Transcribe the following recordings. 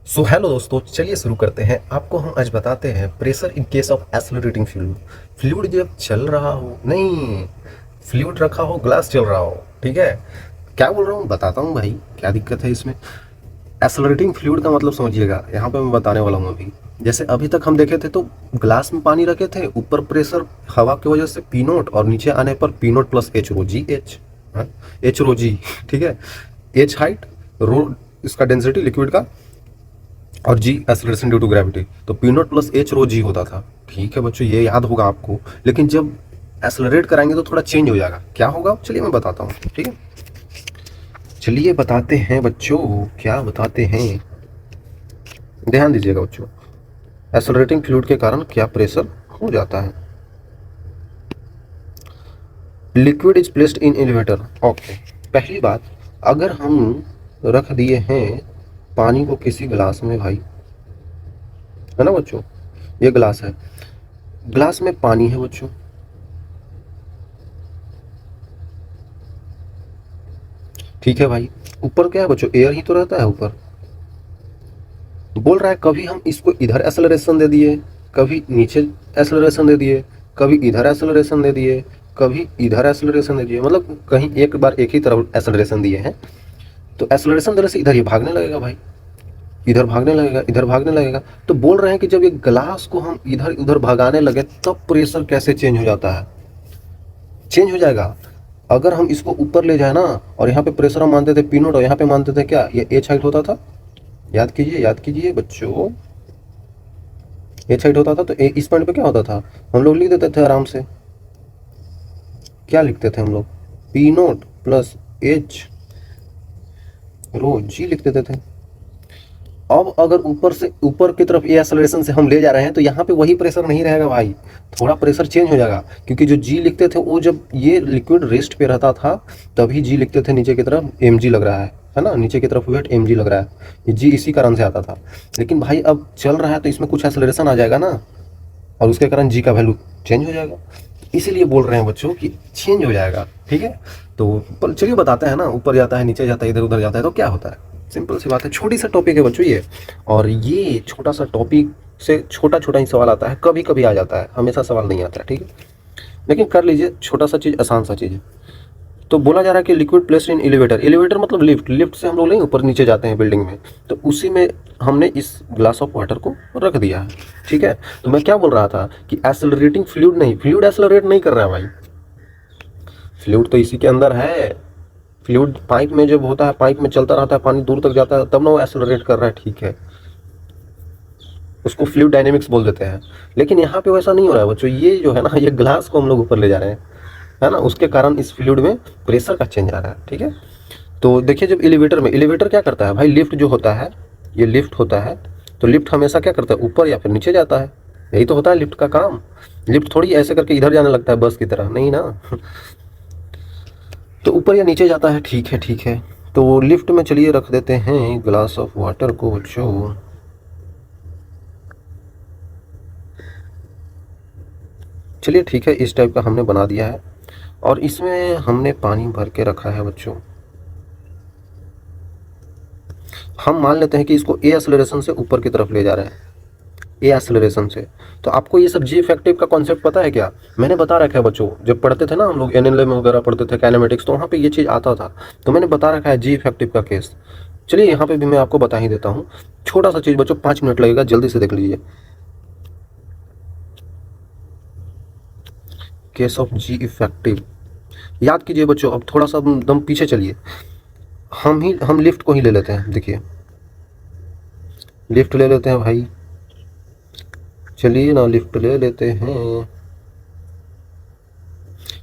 So hello दोस्तों, चलिए शुरू करते हैं। आपको हम आज बताते हैं pressure in case of accelerating fluid. Fluid जब चल रहा हो, नहीं फ्लूइड रखा हो, ग्लास चल रहा हो, ठीक है। क्या बोल रहा हूँ बताता हूँ भाई, क्या दिक्कत है इसमें। एक्सेलरेटिंग फ्लूइड का मतलब समझिएगा, यहाँ पे मैं बताने वाला हूँ अभी। जैसे अभी तक हम देखे थे तो ग्लास में पानी रखे थे, ऊपर प्रेशर हवा की वजह से पी नोट, और नीचे आने पर पी नोट प्लस एच रो जी एच, एच रो जी, ठीक है। एच हाइट, रो इसका डेंसिटी लिक्विड का, और जी एक्सेलरेशन ड्यू टू ग्रेविटी। तो पी नॉट प्लस एच रो जी होता था। ठीक है बच्चों, ये याद होगा आपको। लेकिन जब एक्सेलरेट कराएंगे तो थोड़ा चेंज हो जाएगा। क्या होगा चलिए मैं बताता हूँ, ठीक है। चलिए बताते हैं बच्चों, क्या बताते हैं, ध्यान दीजिएगा बच्चों। एक्सेलरेटिंग फ्लूइड के कारण क्या प्रेशर हो जाता है। Liquid is placed in elevator. Okay, पहली बात, अगर हम रख दिए हैं पानी को किसी गिलास में भाई, है ना बच्चों, ये गिलास है, ग्लास में पानी है बच्चों, ठीक है भाई। ऊपर क्या है बच्चों, एयर ही तो रहता है ऊपर। बोल रहा है कभी हम इसको इधर एक्सेलरेशन दे दिए, कभी नीचे एक्सेलरेशन दे दिए, कभी इधर एक्सेलरेशन दे दिए, कभी इधर एक्सेलरेशन दे दिए, मतलब कहीं एक बार एक ही तरफ एक्सेलरेशन दिए हैं। तो एक्सेलरेशन देने से इधर ये भागने लगेगा भाई, इधर भागने लगेगा, इधर भागने लगेगा। तो बोल रहे हैं कि जब ये ग्लास को हम इधर उधर भगाने लगे तब प्रेशर कैसे चेंज हो जाता है। चेंज हो जाएगा अगर हम इसको ऊपर ले जाए ना, और यहाँ पे प्रेशर हम मानते थे पी नोट, और यहाँ पे मानते थे क्या, ये एच हाइट होता था। याद कीजिए बच्चों, एच हाइट होता था। तो इस पॉइंट पे क्या होता था, हम लोग लिख देते थे आराम से। क्या लिखते थे हम लोग, पी नोट प्लस एच रो जी लिख देते थे। अब अगर ऊपर से ऊपर की तरफ ये एक्सेलरेशन से हम ले जा रहे हैं तो यहाँ पे वही प्रेशर नहीं रहेगा भाई, थोड़ा प्रेशर चेंज हो जाएगा। क्योंकि जो जी लिखते थे वो जब ये लिक्विड रेस्ट पे रहता था तभी जी लिखते थे, नीचे की तरफ एम जी लग रहा है ना, नीचे की तरफ वेट एम जी लग रहा है, ये जी इसी कारण से आता था। लेकिन भाई अब चल रहा है तो इसमें कुछ एक्सेलरेशन आ जाएगा ना, और उसके कारण जी का वैल्यू चेंज हो जाएगा। इसीलिए बोल रहे हैं बच्चों कि चेंज हो जाएगा, ठीक है। तो चलिए बताते हैं ना, ऊपर जाता है, नीचे जाता है, इधर उधर जाता है तो क्या होता है। सिंपल सी बात है, छोटी सा टॉपिक है बच्चों ये। और ये छोटा सा टॉपिक से छोटा छोटा ही सवाल आता है, कभी कभी आ जाता है, हमेशा सवाल नहीं आता है, ठीक है। लेकिन कर लीजिए, छोटा सा चीज़, आसान सा चीज़ है। तो बोला जा रहा है कि liquid placed in elevator. Elevator मतलब लिफ्ट, लिफ्ट से हम लोग नहीं ऊपर नीचे जाते हैं बिल्डिंग में, तो उसी में हमने इस ग्लास ऑफ वाटर को रख दिया है, ठीक है। तो मैं क्या बोल रहा था कि एक्सेलरेटिंग फ्लूइड नहीं, फ्लूइड एक्सेलरेट नहीं कर रहा है भाई, फ्लूइड तो इसी के अंदर है। फ्लूइड पाइप में जब होता है, पाइप में चलता रहता है, पानी दूर तक जाता है, तब ना वो एक्सेलरेट कर रहा है, ठीक है, उसको फ्लूइड डायनेमिक्स बोल देते हैं। लेकिन यहाँ पे वैसा नहीं हो रहा है बच्चों, ये जो है ना, ये ग्लास को हम लोग ऊपर ले जा रहे हैं, है ना, उसके कारण इस फ्लूइड में प्रेशर का चेंज आ रहा है, ठीक है। तो देखिए, जब एलिवेटर में, एलिवेटर क्या करता है भाई, लिफ्ट जो होता है, ये लिफ्ट होता है, तो लिफ्ट हमेशा क्या करता है, ऊपर या फिर नीचे जाता है। यही तो होता है लिफ्ट का काम। लिफ्ट थोड़ी ऐसे करके इधर जाने लगता है बस की तरह, नहीं ना। तो ऊपर या नीचे जाता है, ठीक है ठीक है। तो लिफ्ट में चलिए रख देते हैं ग्लास ऑफ वाटर को बच्चों। चलिए ठीक है, इस टाइप का हमने बना दिया है, और इसमें हमने पानी भर के रखा है बच्चों। हम मान लेते हैं कि इसको ए एक्सेलरेशन से ऊपर की तरफ ले जा रहे हैं, ए एक्सेलरेशन से। तो आपको ये सब जी इफेक्टिव का कॉन्सेप्ट पता है क्या, मैंने बता रखा है बच्चों, जब पढ़ते थे ना हम लोग एनएलएम वगैरह पढ़ते थे, काइनेमेटिक्स, तो वहाँ पे ये चीज़ आता था। तो मैंने बता रखा है जी इफेक्टिव का केस। चलिए यहाँ पे भी मैं आपको बता ही देता हूँ, छोटा सा चीज़ बच्चों, 5 मिनट लगेगा, जल्दी से देख लीजिए। केस ऑफ जी इफेक्टिव, याद कीजिए बच्चों। अब थोड़ा सा दम पीछे चलिए, हम लिफ्ट को ही ले लेते हैं। देखिए, लिफ्ट ले लेते हैं भाई, चलिए ना, लिफ्ट ले लेते हैं।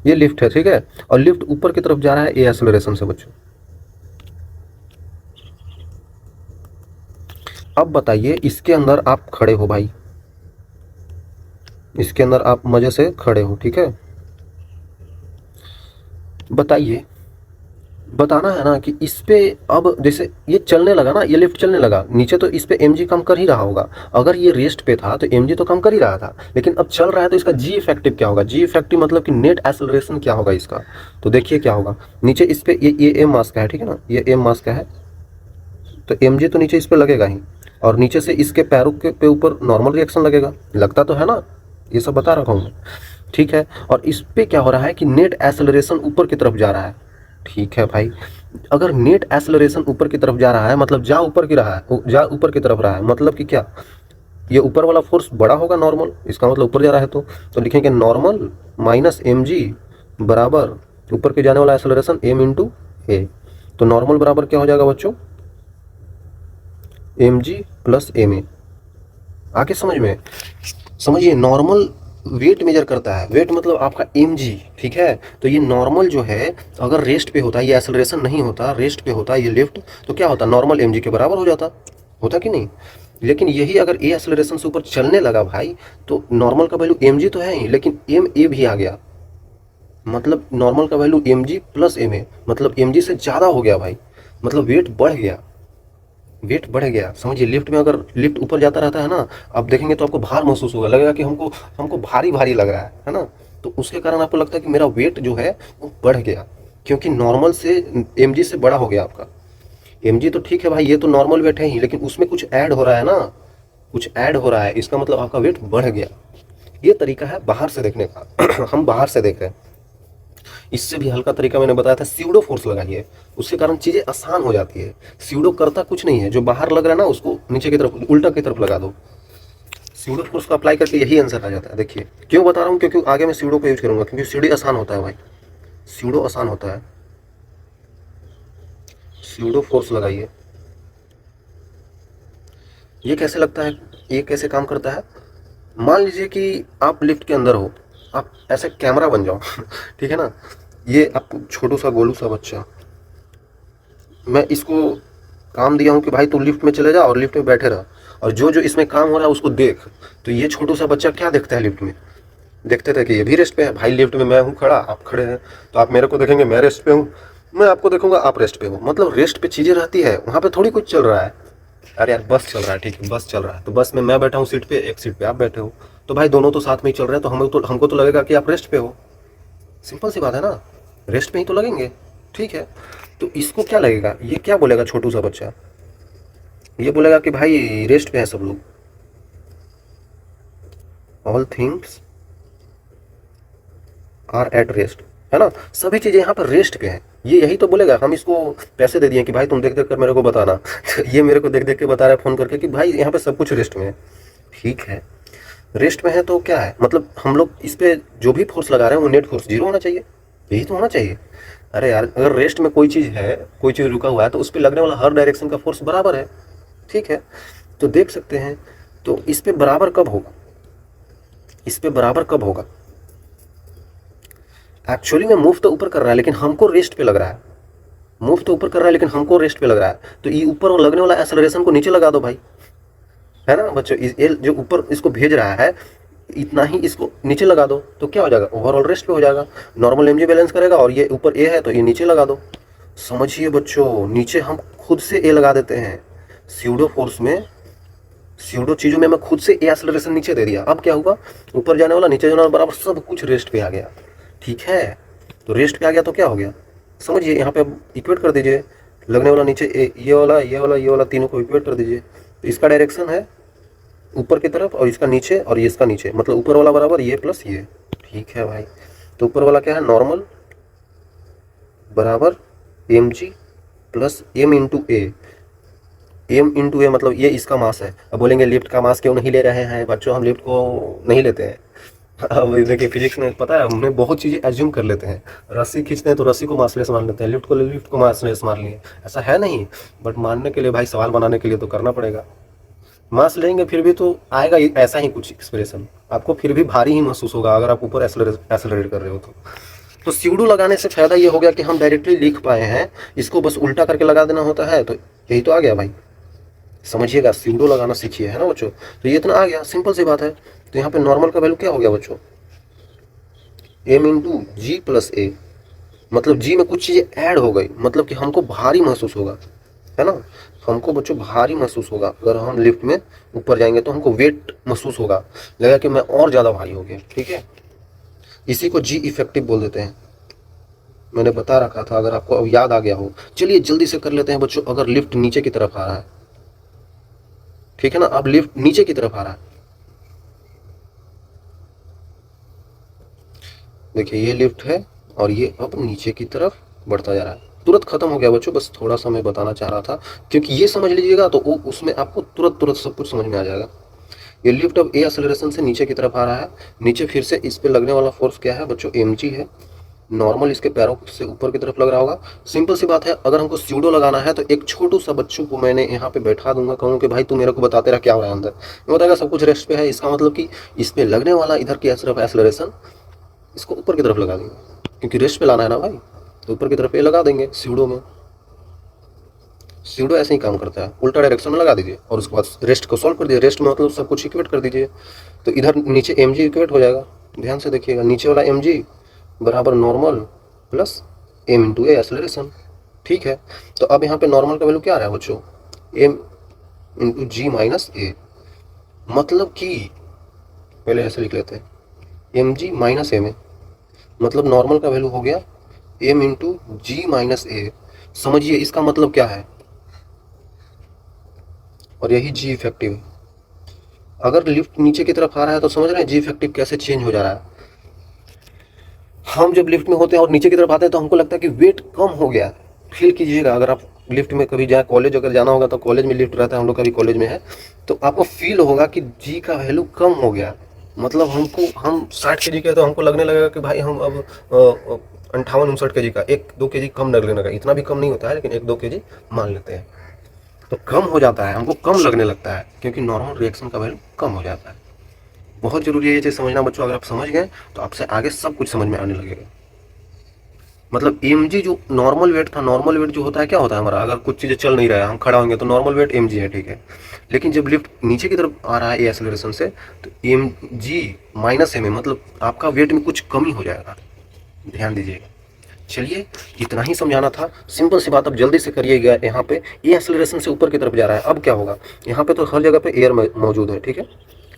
ये लिफ्ट है, ठीक है, और लिफ्ट ऊपर की तरफ जा रहा है ए एक्सेलरेशन से बच्चों। अब बताइए, इसके अंदर आप खड़े हो भाई, इसके अंदर आप मजे से खड़े हो, ठीक है। बताइए, बताना है ना कि इस पे, अब जैसे ये चलने लगा ना, ये लिफ्ट चलने लगा नीचे, तो इस पे एम जी कम कर ही रहा होगा। अगर ये रेस्ट पे था तो एम जी तो कम कर ही रहा था, लेकिन अब चल रहा है तो इसका जी इफेक्टिव क्या होगा, जी इफेक्टिव मतलब कि नेट एक्सेलरेशन क्या होगा इसका। तो देखिए क्या होगा, नीचे इस पे ये एम मास का है, ठीक है ना, ये एम मास का है, तो एम जी तो नीचे इस पे लगेगा ही। और नीचे से इसके पैरों के पे ऊपर नॉर्मल रिएक्शन लगेगा, लगता तो है ना, ये सब बता रखा हूँ मैं, ठीक है। और इस पे क्या हो रहा है कि नेट एक्सेलरेशन ऊपर की तरफ जा रहा है, ठीक है भाई। अगर नेट एक्सेलरेशन ऊपर की तरफ जा रहा है मतलब जा ऊपर की रहा है, जा ऊपर की तरफ रहा है, मतलब कि क्या, ये ऊपर वाला फोर्स बड़ा होगा नॉर्मल, इसका मतलब ऊपर जा रहा है तो लिखेंगे नॉर्मल माइनस एम जी बराबर ऊपर के जाने वाला एक्सेलरेशन एम इंटू ए। तो नॉर्मल बराबर क्या हो जाएगा बच्चों, M ji plus M A. आगे समझ में, समझिए नॉर्मल वेट मेजर करता है, वेट मतलब आपका एम जी, ठीक है। तो ये नॉर्मल जो है अगर रेस्ट पे होता है, ये एक्सेलरेशन नहीं होता, रेस्ट पे होता ये लिफ्ट, तो क्या होता, नॉर्मल एम जी के बराबर हो जाता, होता कि नहीं। लेकिन यही अगर ए एक्सेलरेशन से ऊपर चलने लगा भाई, तो नॉर्मल का वैल्यू एम जी तो है ही, लेकिन एम ए भी आ गया, मतलब नॉर्मल का value M ji plus M A, मतलब एम जी से ज़्यादा हो गया भाई, मतलब वेट बढ़ गया, वेट बढ़ गया। समझिए लिफ्ट में अगर लिफ्ट ऊपर जाता रहता है ना, आप देखेंगे तो आपको भार महसूस होगा, लगेगा कि हमको हमको भारी भारी लग रहा है ना। तो उसके कारण आपको लगता है कि मेरा वेट जो है वो बढ़ गया, क्योंकि नॉर्मल से एम जी से बड़ा हो गया आपका। एम जी तो ठीक है भाई, ये तो नॉर्मल वेट है ही, लेकिन उसमें कुछ ऐड हो रहा है ना, कुछ ऐड हो रहा है, इसका मतलब आपका वेट बढ़ गया। ये तरीका है बाहर से देखने का हम बाहर से देख रहे हैं। इससे भी हल्का तरीका मैंने बताया था, स्यूडो फोर्स लगाइए, उसके कारण चीज़ें आसान हो जाती है। स्यूडो करता कुछ नहीं है, जो बाहर लग रहा है ना उसको नीचे की तरफ, उल्टा की तरफ लगा दो, स्यूडो फोर्स को अप्लाई करके यही आंसर आ जाता है। देखिए क्यों बता रहा हूँ, क्योंकि आगे मैं स्यूडो का यूज करूंगा, क्योंकि सीडी आसान होता है भाई, स्यूडो आसान होता है। स्यूडो फोर्स लगाइए, ये कैसे लगता है, ये कैसे काम करता है। मान लीजिए कि आप लिफ्ट के अंदर हो, आप ऐसे कैमरा बन जाओ ठीक है ना, ये आप छोटू सा गोलू सा बच्चा, मैं इसको काम दिया हूँ कि भाई तू लिफ्ट में चले जा और लिफ्ट में बैठे रह, और जो जो इसमें काम हो रहा है उसको देख। तो ये छोटू सा बच्चा क्या देखता है लिफ्ट में, देखते थे कि ये भी रेस्ट पे है भाई, लिफ्ट में मैं हूँ खड़ा, आप खड़े हैं, तो आप मेरे को देखेंगे मैं रेस्ट पे हूँ, मैं आपको देखूंगा आप रेस्ट पे हो, मतलब रेस्ट पे चीज़ें रहती है, वहाँ पे थोड़ी कुछ चल रहा है। अरे यार बस चल रहा है, ठीक है बस चल रहा है, तो बस में मैं बैठा हूँ सीट पे, एक सीट पे आप बैठे हो, तो भाई दोनों तो साथ में ही चल रहे हैं, तो हमको तो लगेगा कि आप रेस्ट पे हो, सिंपल सी बात है ना, रेस्ट पे ही तो लगेंगे, ठीक है। तो इसको क्या लगेगा, ये क्या बोलेगा छोटू सा बच्चा, ये बोलेगा कि भाई रेस्ट पे है सब लोग, all things are at rest, है ना, सभी चीज़ें यहाँ पर रेस्ट पे हैं, ये यही तो बोलेगा। हम इसको पैसे दे दिए कि भाई तुम देख देख कर मेरे को बताना तो ये मेरे को देख देख के बता रहा है फ़ोन करके कि भाई यहाँ पे सब कुछ रेस्ट में है, ठीक है। रेस्ट में है तो क्या है, मतलब हम लोग इस पर जो भी फोर्स लगा रहे हैं वो नेट फोर्स जीरो होना चाहिए, यही तो होना चाहिए। अरे यार अगर रेस्ट में कोई चीज़ है, कोई चीज़ रुका हुआ है, तो उस पर लगने वाला हर डायरेक्शन का फोर्स बराबर है, ठीक है। तो देख सकते हैं, तो इस पे बराबर कब होगा, इस पे बराबर कब होगा, एक्चुअली में मूव तो ऊपर कर रहा है लेकिन हमको रेस्ट पे लग रहा है, मूव तो ऊपर कर रहा है लेकिन हमको रेस्ट पे लग रहा है, तो ये ऊपर लगने वाला एक्सेलरेशन को नीचे लगा दो भाई, है ना बच्चों, ये जो ऊपर इसको भेज रहा है इतना ही इसको नीचे लगा दो, तो क्या हो जाएगा, ओवरऑल रेस्ट पे हो जाएगा, नॉर्मल एमजी बैलेंस करेगा, और ये ऊपर ए है तो ये नीचे लगा दो। समझिए बच्चों, नीचे हम खुद से ए लगा देते हैं, स्यूडो फोर्स में, स्यूडो चीज़ों में मैं खुद से ए एक्सेलरेशन नीचे दे दिया, अब क्या हुआ, ऊपर जाने वाला नीचे जाने वाला बराबर सब कुछ रेस्ट पे आ गया, ठीक है। तो रेस्ट पे आ गया तो क्या हो गया, समझिए यहाँ पे अब इक्वेट कर दीजिए, लगने वाला नीचे ए, ये वाला ये वाला ये वाला तीनों को इक्वेट कर दीजिए, तो इसका डायरेक्शन है ऊपर की तरफ और इसका नीचे और ये इसका नीचे, मतलब ऊपर वाला बराबर ये प्लस ये, ठीक है भाई। तो ऊपर वाला क्या है, नॉर्मल बराबर m ji plus m into a, m into a मतलब ये इसका मास है। अब बोलेंगे लिफ्ट का मास क्यों नहीं ले रहे हैं बच्चों, हम लिफ्ट को नहीं लेते हैं अब देखिए फिजिक्स में पता है हमने बहुत चीज़ें एज्यूम कर लेते हैं, रस्सी खींचते हैं तो रस्सी को मासलेस मान लेते हैं, लिफ्ट को मासलेस मान लिए, ऐसा है नहीं, बट मानने के लिए भाई, सवाल बनाने के लिए तो करना पड़ेगा, मास लेंगे फिर भी तो आएगा ऐसा ही कुछ एक्सप्रेशन, आपको फिर भी भारी ही महसूस होगा अगर आप ऊपर एक्सेलरेट कर रहे हो तो स्यूडो लगाने से फ़ायदा ये हो गया कि हम डायरेक्टली लिख पाए हैं, इसको बस उल्टा करके लगा देना होता है, तो यही तो आ गया भाई, समझिएगा, स्यूडो लगाना सीखिए, है ना बच्चों। तो ये इतना आ गया, सिंपल सी बात है। तो यहाँ पे नॉर्मल का वैल्यू क्या हो गया बच्चों, एम इंटू जी प्लस ए, मतलब जी में कुछ चीज़ें ऐड हो गई, मतलब कि हमको भारी महसूस होगा, है ना, हमको बच्चों भारी महसूस होगा, अगर हम लिफ्ट में ऊपर जाएंगे तो हमको वेट महसूस होगा, लगेगा कि मैं और ज़्यादा भारी हो गया, ठीक है। इसी को जी इफेक्टिव बोल देते हैं, मैंने बता रखा था, अगर आपको अब याद आ गया हो। चलिए जल्दी से कर लेते हैं बच्चों, अगर लिफ्ट नीचे की तरफ आ रहा है, ठीक है ना। अब लिफ्ट नीचे की तरफ आ रहा है, देखिए ये लिफ्ट है और ये अब नीचे की तरफ बढ़ता जा रहा है। तुरंत खत्म हो गया बच्चों, बस थोड़ा सा मैं बताना चाह रहा था, क्योंकि ये समझ लीजिएगा तो वो उसमें आपको तुरंत तुरंत सब कुछ समझ में आ जाएगा। ये लिफ्ट अब ए एक्सेलरेशन से नीचे की तरफ आ रहा है। नीचे फिर से इस पे लगने वाला फोर्स क्या है बच्चों, mg है। नॉर्मल इसके पैरों से ऊपर की तरफ लग रहा होगा। सिंपल सी बात है, अगर हमको स्यूडो लगाना है तो एक छोटू सा बच्चों को मैंने यहाँ पे बैठा दूंगा, कहूँ कि भाई तू मेरे को बताते रहा क्या हो रहा है अंदर, ये बताएगा सब कुछ रेस्ट पे है। इसका मतलब कि इस पे लगने वाला इधर की तरफ एक्सेलरेशन इसको ऊपर की तरफ लगा देंगे, क्योंकि रेस्ट पे लाना है ना भाई, तो ऊपर की तरफ ये लगा देंगे स्यूडो में। स्यूडो ऐसे ही काम करता है, उल्टा डायरेक्शन में लगा दीजिए और उसके बाद रेस्ट को सॉल्व कर दीजिए। रेस्ट में मतलब सब कुछ इक्वेट कर दीजिए, तो इधर नीचे mg इक्वेट हो जाएगा। ध्यान से देखिएगा, नीचे वाला mg बराबर नॉर्मल प्लस m इंटू ए एक्सेलरेशन। ठीक है, तो अब यहाँ पे नॉर्मल का वैल्यू क्या आ रहा है बच्चों, m इंटू जी माइनस ए। मतलब कि पहले ऐसे लिख लेते हैं, mg माइनस m, मतलब नॉर्मल का वैल्यू हो गया m इंटू जी माइनस ए। समझिए इसका मतलब क्या है, और यही जी इफेक्टिव है। अगर लिफ्ट नीचे की तरफ आ रहा है तो समझ रहे हैं जी इफेक्टिव कैसे चेंज हो जा रहा है। हम जब लिफ्ट में होते हैं और नीचे की तरफ आते हैं तो हमको लगता है कि वेट कम हो गया। फील कीजिएगा, अगर आप लिफ्ट में कभी जाए, कॉलेज अगर जाना होगा तो कॉलेज में लिफ्ट रहता है, हम लोग कभी कॉलेज में है, तो आपको फील होगा कि जी का वैल्यू कम हो गया। मतलब हम 60 kg के, तो हमको लगने लगेगा कि भाई हम अब 58-59 kg का, 1-2 kg कम लगने लगा। इतना भी कम नहीं होता है, लेकिन 1-2 kg मान लेते हैं, तो कम हो जाता है, हमको कम लगने लगता है, क्योंकि नॉर्मल रिएक्शन का वैल्यू कम हो जाता है। बहुत जरूरी है ये चीज़ समझना बच्चों। अगर आप समझ गए तो आपसे आगे सब कुछ समझ में आने लगेगा। मतलब mg जो नॉर्मल वेट था, नॉर्मल वेट जो होता है क्या होता है हमारा, अगर कुछ चीज़ें चल नहीं रहा है, हम खड़ा होंगे तो नॉर्मल वेट mg है, ठीक है। लेकिन जब लिफ्ट नीचे की तरफ आ रहा है एक्सेलरेशन से, तो mg माइनस m, मतलब आपका वेट में कुछ कमी हो जाएगा। ध्यान दीजिएगा। चलिए, इतना ही समझाना था, सिंपल सी बात। अब जल्दी से करिएगा। यहाँ पे ये एक्सेलरेशन से ऊपर की तरफ जा रहा है, अब क्या होगा, यहाँ पे तो हर जगह पे एयर मौजूद है, ठीक है,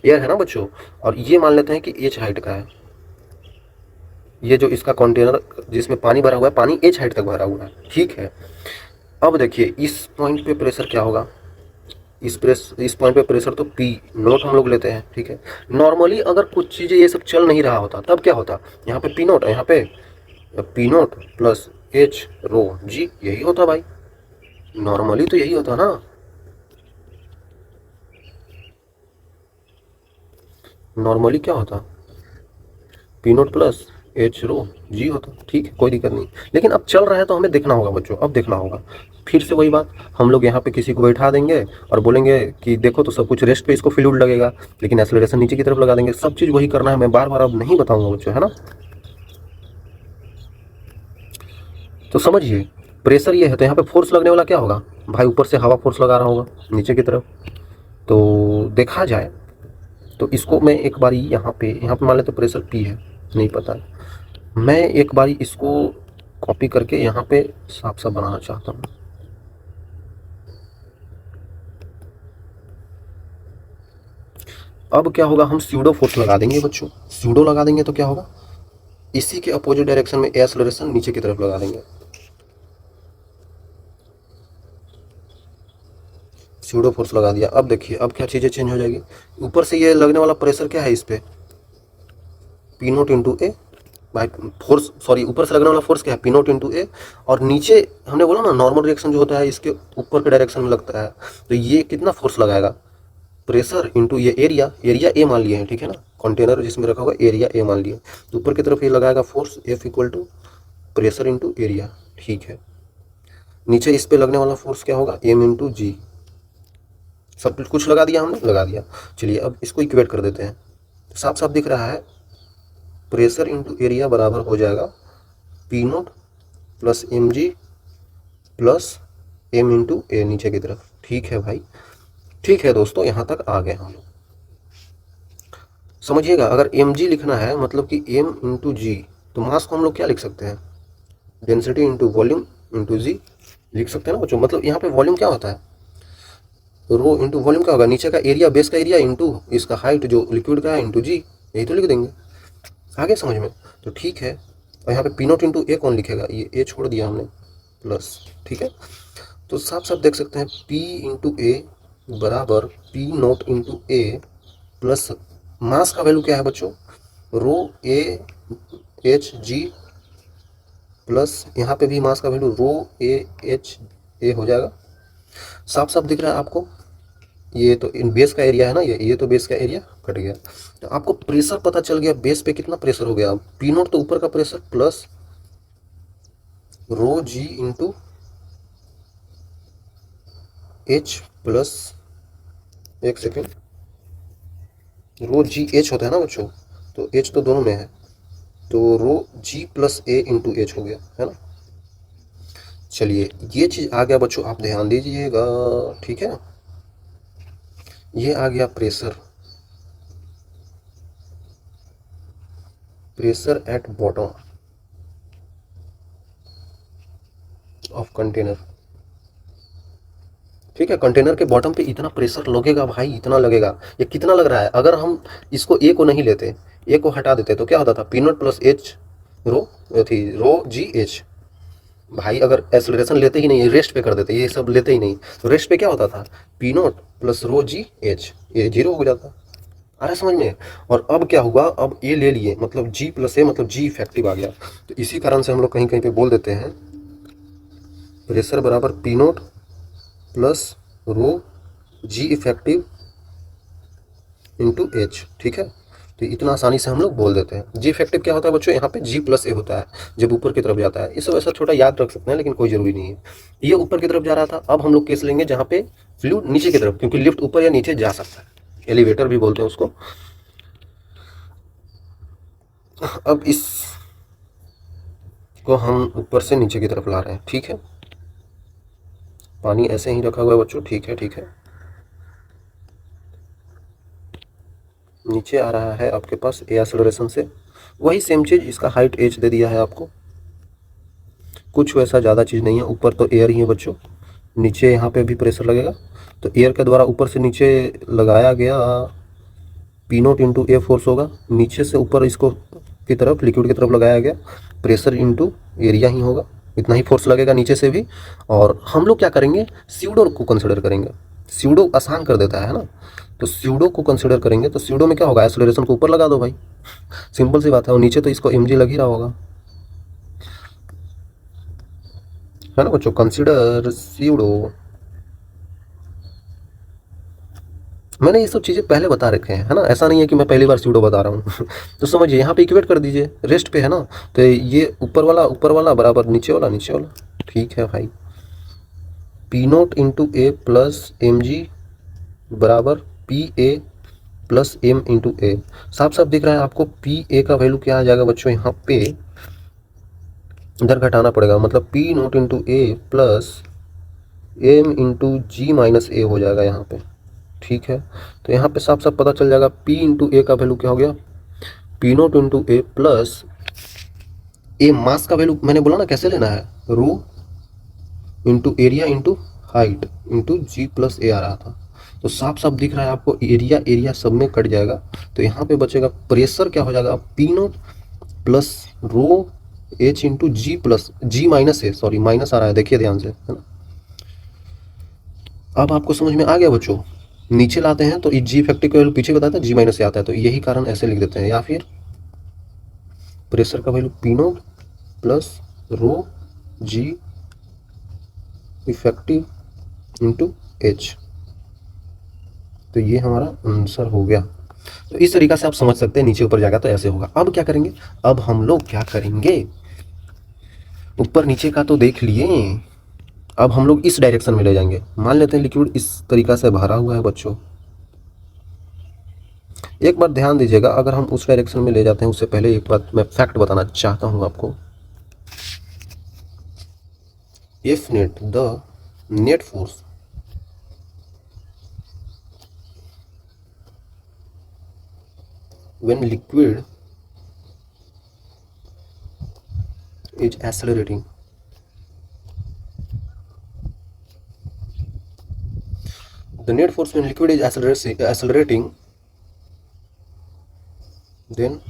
एयर है ना बच्चों। और ये मान लेते हैं कि h हाइट का है, ये जो इसका कंटेनर जिसमें पानी भरा हुआ है, पानी h हाइट तक भरा हुआ है, ठीक है। अब देखिए इस पॉइंट पे प्रेशर क्या होगा, इस पॉइंट पे प्रेशर तो P नोट हम लोग लेते हैं, ठीक है। नॉर्मली अगर कुछ चीज़ें ये सब चल नहीं रहा होता तब क्या होता, यहाँ पे P नोट, यहाँ पे P नोट प्लस H रो G, यही होता भाई, नॉर्मली तो यही होता ना। नॉर्मली क्या होता, P नोट प्लस H रो G होता, ठीक है, कोई दिक्कत नहीं। लेकिन अब चल रहा है तो हमें देखना होगा बच्चों, अब देखना होगा। फिर से वही बात, हम लोग यहाँ पे किसी को बैठा देंगे और बोलेंगे कि देखो तो सब कुछ रेस्ट पे इसको फ्लूइड लगेगा, लेकिन एक्सेलरेशन नीचे की तरफ लगा देंगे। सब चीज़ वही करना है, मैं बार बार अब नहीं बताऊंगा बच्चों, है ना। तो समझिए, प्रेशर ये है तो यहाँ पे फोर्स लगने वाला क्या होगा भाई, ऊपर से हवा फोर्स लगा रहा होगा नीचे की तरफ। तो देखा जाए तो इसको मैं एक बारी यहाँ पे मान लेते प्रेशर P है, नहीं पता, मैं एक बारी इसको कॉपी करके यहाँ पे साफ साफ बनाना चाहता हूँ। अब क्या होगा, हम स्यूडो फोर्स लगा देंगे बच्चों। स्यूडो लगा देंगे तो क्या होगा, इसी के अपोजिट डायरेक्शन में एक्सेलरेशन नीचे की तरफ लगा देंगे। स्यूडो फोर्स लगा दिया। अब देखिए अब क्या चीज़ें चेंज हो जाएगी, ऊपर से ये लगने वाला प्रेशर क्या है इस पे, P नोट इंटू ए, भाई फोर्स, सॉरी, ऊपर से लगने वाला फोर्स क्या है, P नोट इंटू ए। और नीचे हमने बोला ना नॉर्मल रिएक्शन जो होता है इसके ऊपर के डायरेक्शन में लगता है, तो ये कितना फोर्स लगाएगा, प्रेशर इंटू ये एरिया, एरिया ए मान लिए हैं, ठीक है ना, कंटेनर जिसमें रखा हुआ एरिया ए मान लिए, तो ऊपर की तरफ ये लगाएगा force F equal to pressure into area, ठीक है। नीचे इस पे लगने वाला फोर्स क्या होगा, M इंटू जी। सब कुछ लगा दिया हमने, लगा दिया। चलिए अब इसको इक्वेट कर देते हैं, साफ साफ दिख रहा है, प्रेशर इंटू एरिया बराबर हो जाएगा P nought plus mg plus m into a नीचे की तरफ, ठीक है भाई। ठीक है दोस्तों, यहाँ तक आ गए हम लोग। समझिएगा, अगर mg लिखना है मतलब कि m इंटू जी, तो मास को हम लोग क्या लिख सकते हैं, डेंसिटी इंटू वॉल्यूम इंटू जी लिख सकते हैं ना बच्चों। मतलब यहाँ पे वॉल्यूम क्या होता है, रो इंटू वॉल्यूम क्या होगा, नीचे का एरिया, बेस का एरिया इंटू इसका हाइट जो लिक्विड का है इंटू जी, यही तो लिख देंगे। आगे समझ में, तो ठीक है। और यहाँ पे P नोट इंटू ए कौन लिखेगा, ये ए छोड़ दिया हमने, प्लस, ठीक है। तो साफ साफ देख सकते हैं P इंटू ए बराबर P nought into a plus mass का वैल्यू क्या है बच्चों, रो ए एच जी प्लस यहाँ पे भी मास का value row A H A हो जाएगा। साफ साफ दिख रहा है आपको, ये तो इन बेस का एरिया है ना, ये तो बेस का एरिया कट गया। तो आपको प्रेशर पता चल गया, बेस पे कितना प्रेशर हो गया, पी नोट तो ऊपर का प्रेशर प्लस रो जी इंटू एच प्लस, एक सेकेंड, रो जी एच होता है ना बच्चों, तो एच तो दोनों में है, तो रो जी प्लस ए इंटू एच हो गया है ना। चलिए ये चीज़ आ गया बच्चों, आप ध्यान दीजिएगा, ठीक है। ये आ गया pressure, pressure at bottom of container, ठीक है। कंटेनर के बॉटम पे इतना प्रेशर लगेगा भाई, इतना लगेगा। ये कितना लग रहा है, अगर हम इसको ए को नहीं लेते, ए को हटा देते तो क्या होता था, पी नोट प्लस एच रो थी रो जी एच। भाई अगर एक्सेलरेशन लेते ही नहीं, रेस्ट पे कर देते, ये सब लेते ही नहीं, तो रेस्ट पे क्या होता था, पी नोट प्लस रो जी एच, ये जीरो हो जाता। आ रहा है समझ में। और अब क्या हुआ, अब ए ले लिए, मतलब जी प्लस ए मतलब जी इफेक्टिव आ गया। तो इसी कारण से हम लोग कहीं कहीं पे बोल देते हैं प्रेशर बराबर P note plus rho g effective into H, ठीक है। तो इतना आसानी से हम लोग बोल देते हैं। जी इफेक्टिव क्या होता है बच्चों, यहाँ पे जी प्लस ए होता है जब ऊपर की तरफ जाता है। इस वजह से छोटा याद रख सकते हैं, लेकिन कोई जरूरी नहीं है। ये ऊपर की तरफ जा रहा था, अब हम लोग केस लेंगे जहाँ पे फ्लूइड नीचे की तरफ, क्योंकि लिफ्ट ऊपर या नीचे जा सकता है, एलिवेटर भी बोलते हैं उसको। अब इस को हम ऊपर से नीचे की तरफ ला रहे हैं, ठीक है। पानी ऐसे ही रखा हुआ है बच्चों, ठीक है, ठीक है। नीचे आ रहा है आपके पास ए एक्सेलरेशन से, वही सेम चीज़, इसका हाइट एच दे दिया है आपको, कुछ वैसा ज़्यादा चीज़ नहीं है। ऊपर तो एयर ही है बच्चों, नीचे यहाँ पे भी प्रेशर लगेगा, तो एयर के द्वारा ऊपर से नीचे लगाया गया P nought into a force होगा, नीचे से ऊपर इसको की तरफ लिक्विड की तरफ लगाया गया प्रेशर इंटू एरिया ही होगा, इतना ही फोर्स लगेगा नीचे से भी। और हम लोग क्या करेंगे, स्यूडो को कंसिडर करेंगे, स्यूडो आसान कर देता है ना, तो स्यूडो को कंसिडर करेंगे। तो स्यूडो में क्या होगा, एक्सेलरेशन को ऊपर लगा दो भाई, सिंपल सी बात है, और नीचे तो इसको एम जी लग ही रहा होगा, है ना बच्चों। कंसिडर स्यूडो, मैंने ये सब चीज़ें पहले बता रखे हैं, है ना, ऐसा नहीं है कि मैं पहली बार स्यूडो बता रहा हूँ तो समझिए, यहाँ पे इक्वेट कर दीजिए, रेस्ट पे है ना, तो ये ऊपर वाला बराबर नीचे वाला, नीचे वाला, ठीक है भाई। P nought into a plus m g बराबर P a plus m into a. साफ साफ दिख रहा है आपको, पी ए का वैल्यू क्या आ जाएगा बच्चों, यहाँ पे इधर घटाना पड़ेगा, मतलब P nought into a plus m into ji minus ए हो जाएगा यहाँ पे, ठीक है। तो यहाँ पे साफ साफ पता चल जाएगा, पी इंटू ए का वैल्यू क्या हो गया, P nought into a plus a mass का वैल्यू मैंने बोला ना कैसे लेना है, rho into area into height into g plus a आ रहा था। तो साफ साफ दिख रहा है आपको, एरिया एरिया सब में कट जाएगा, तो यहाँ पे बचेगा प्रेशर क्या हो जाएगा, P note plus rho h into g plus g minus a, sorry minus आ रहा है, देखिए ध्यान से, है ना। अब आपको समझ में आ गया बच्चों, नीचे लाते हैं तो जी इफेक्टिव का वैल्यू पीछे बताता है, जी माइनस से आता है, तो यही कारण ऐसे लिख देते हैं। या फिर प्रेशर का value P note plus rho g effective into h, तो ये हमारा आंसर हो गया। तो इस तरीका से आप समझ सकते हैं, नीचे ऊपर जाएगा तो ऐसे होगा। अब क्या करेंगे, अब हम लोग क्या करेंगे, ऊपर नीचे का तो देख लिए, अब हम लोग इस डायरेक्शन में ले जाएंगे। मान लेते हैं लिक्विड इस तरीका से भरा हुआ है बच्चों, एक बार ध्यान दीजिएगा, अगर हम उस डायरेक्शन में ले जाते हैं, उससे पहले एक बात मैं फैक्ट बताना चाहता हूं आपको। If net the net force when liquid is accelerating, the net force when liquid is accelerating, then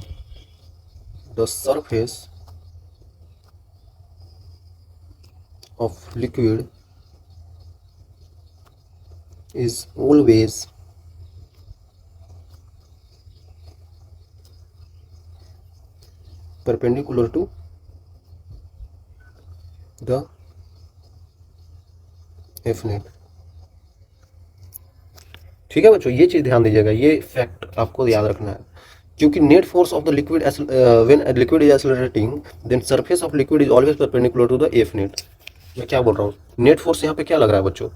the surface of liquid is always perpendicular to the F net। ठीक है बच्चों, ये चीज़ ध्यान दीजिएगा, ये फैक्ट आपको याद रखना है, क्योंकि net force of the liquid when liquid is accelerating then surface of liquid is always perpendicular to the F net. मैं क्या बोल रहा हूँ, नेट फोर्स यहाँ पे क्या लग रहा है बच्चों,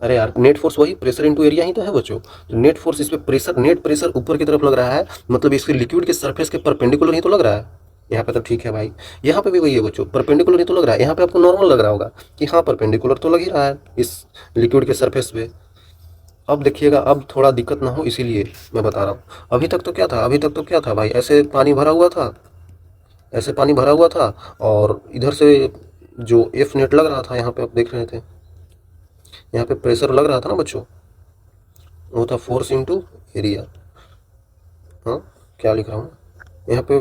अरे यार नेट फोर्स वही प्रेशर इनटू एरिया ही तो है बच्चों। तो नेट फोर्स इस पे प्रेशर, नेट प्रेशर ऊपर की तरफ लग रहा है, मतलब इसके लिक्विड के सरफेस के परपेंडिकुलर ही तो लग रहा है यहाँ पे। तो ठीक है भाई, यहाँ पे भी वही है बच्चों, परपेंडिकुलर ही तो लग रहा है। यहाँ पे आपको नॉर्मल लग रहा होगा कि हाँ परपेंडिकुलर तो लग ही रहा है इस लिक्विड के सरफेस पे। अब देखिएगा, अब थोड़ा दिक्कत ना हो इसीलिए मैं बता रहा हूँ। अभी तक तो क्या था, अभी तक तो क्या था भाई, ऐसे पानी भरा हुआ था, ऐसे पानी भरा हुआ था, और इधर से जो एफ नेट लग रहा था यहाँ पे आप देख रहे थे, यहाँ पे प्रेशर लग रहा था ना बच्चों, वो था फोर्स इंटू एरिया। हाँ क्या लिख रहा हूँ यहाँ पे,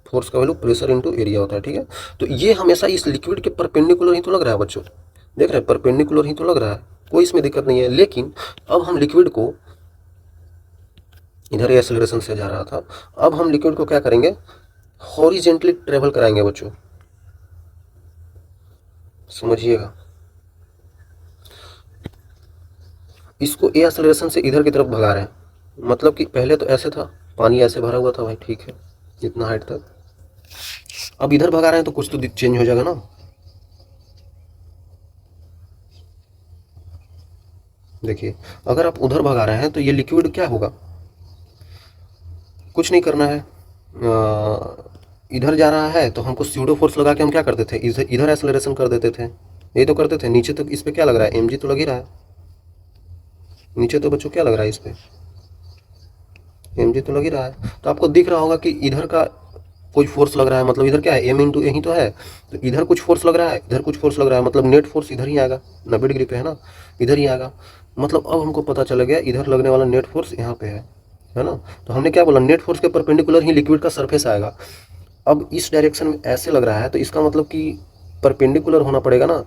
फोर्स का वैल्यू प्रेशर इंटू एरिया होता है, ठीक है। तो ये हमेशा इस लिक्विड के परपेंडिकुलर ही तो लग रहा है बच्चों, देख रहे हैं परपेंडिकुलर ही तो लग रहा है, कोई इसमें दिक्कत नहीं है। लेकिन अब हम लिक्विड को, इधर एक्सेलरेशन से जा रहा था, अब हम लिक्विड को क्या करेंगे, हॉरिजेंटली ट्रेवल कराएंगे बच्चों, समझिएगा। इसको ए एक्सेलरेशन से इधर की तरफ भगा रहे हैं, मतलब कि पहले तो ऐसे था, पानी ऐसे भरा हुआ था भाई, ठीक है इतना हाइट तक, अब इधर भगा रहे हैं तो कुछ तो चेंज हो जाएगा ना। देखिए अगर आप उधर भगा रहे हैं तो ये लिक्विड क्या होगा, कुछ नहीं करना है, इधर जा रहा है तो हमको स्यूडो फोर्स लगा के हम क्या करते थे, इधर एक्सेलरेशन कर देते थे, यही तो करते थे। नीचे तो इस पर क्या लग रहा है, एम जी तो लग ही रहा है, नीचे तो बच्चों क्या लग रहा है, इस पर एम जी तो लग ही रहा है। तो आपको दिख रहा होगा कि इधर का कोई फोर्स लग रहा है, मतलब इधर क्या है, एम इंटू यही तो है, तो इधर कुछ फोर्स लग रहा है, इधर कुछ फोर्स लग रहा है, मतलब नेट फोर्स इधर ही आएगा, 90 डिग्री पे है ना, इधर ही आएगा। मतलब अब हमको पता चला गया इधर लगने वाला नेट फोर्स यहाँ पे है ना। तो हमने क्या बोला, नेट फोर्स के परपेंडिकुलर ही लिक्विड का सरफेस आएगा। अब इस डायरेक्शन में ऐसे लग रहा है तो इसका मतलब कि परपेंडिकुलर होना पड़ेगा ना,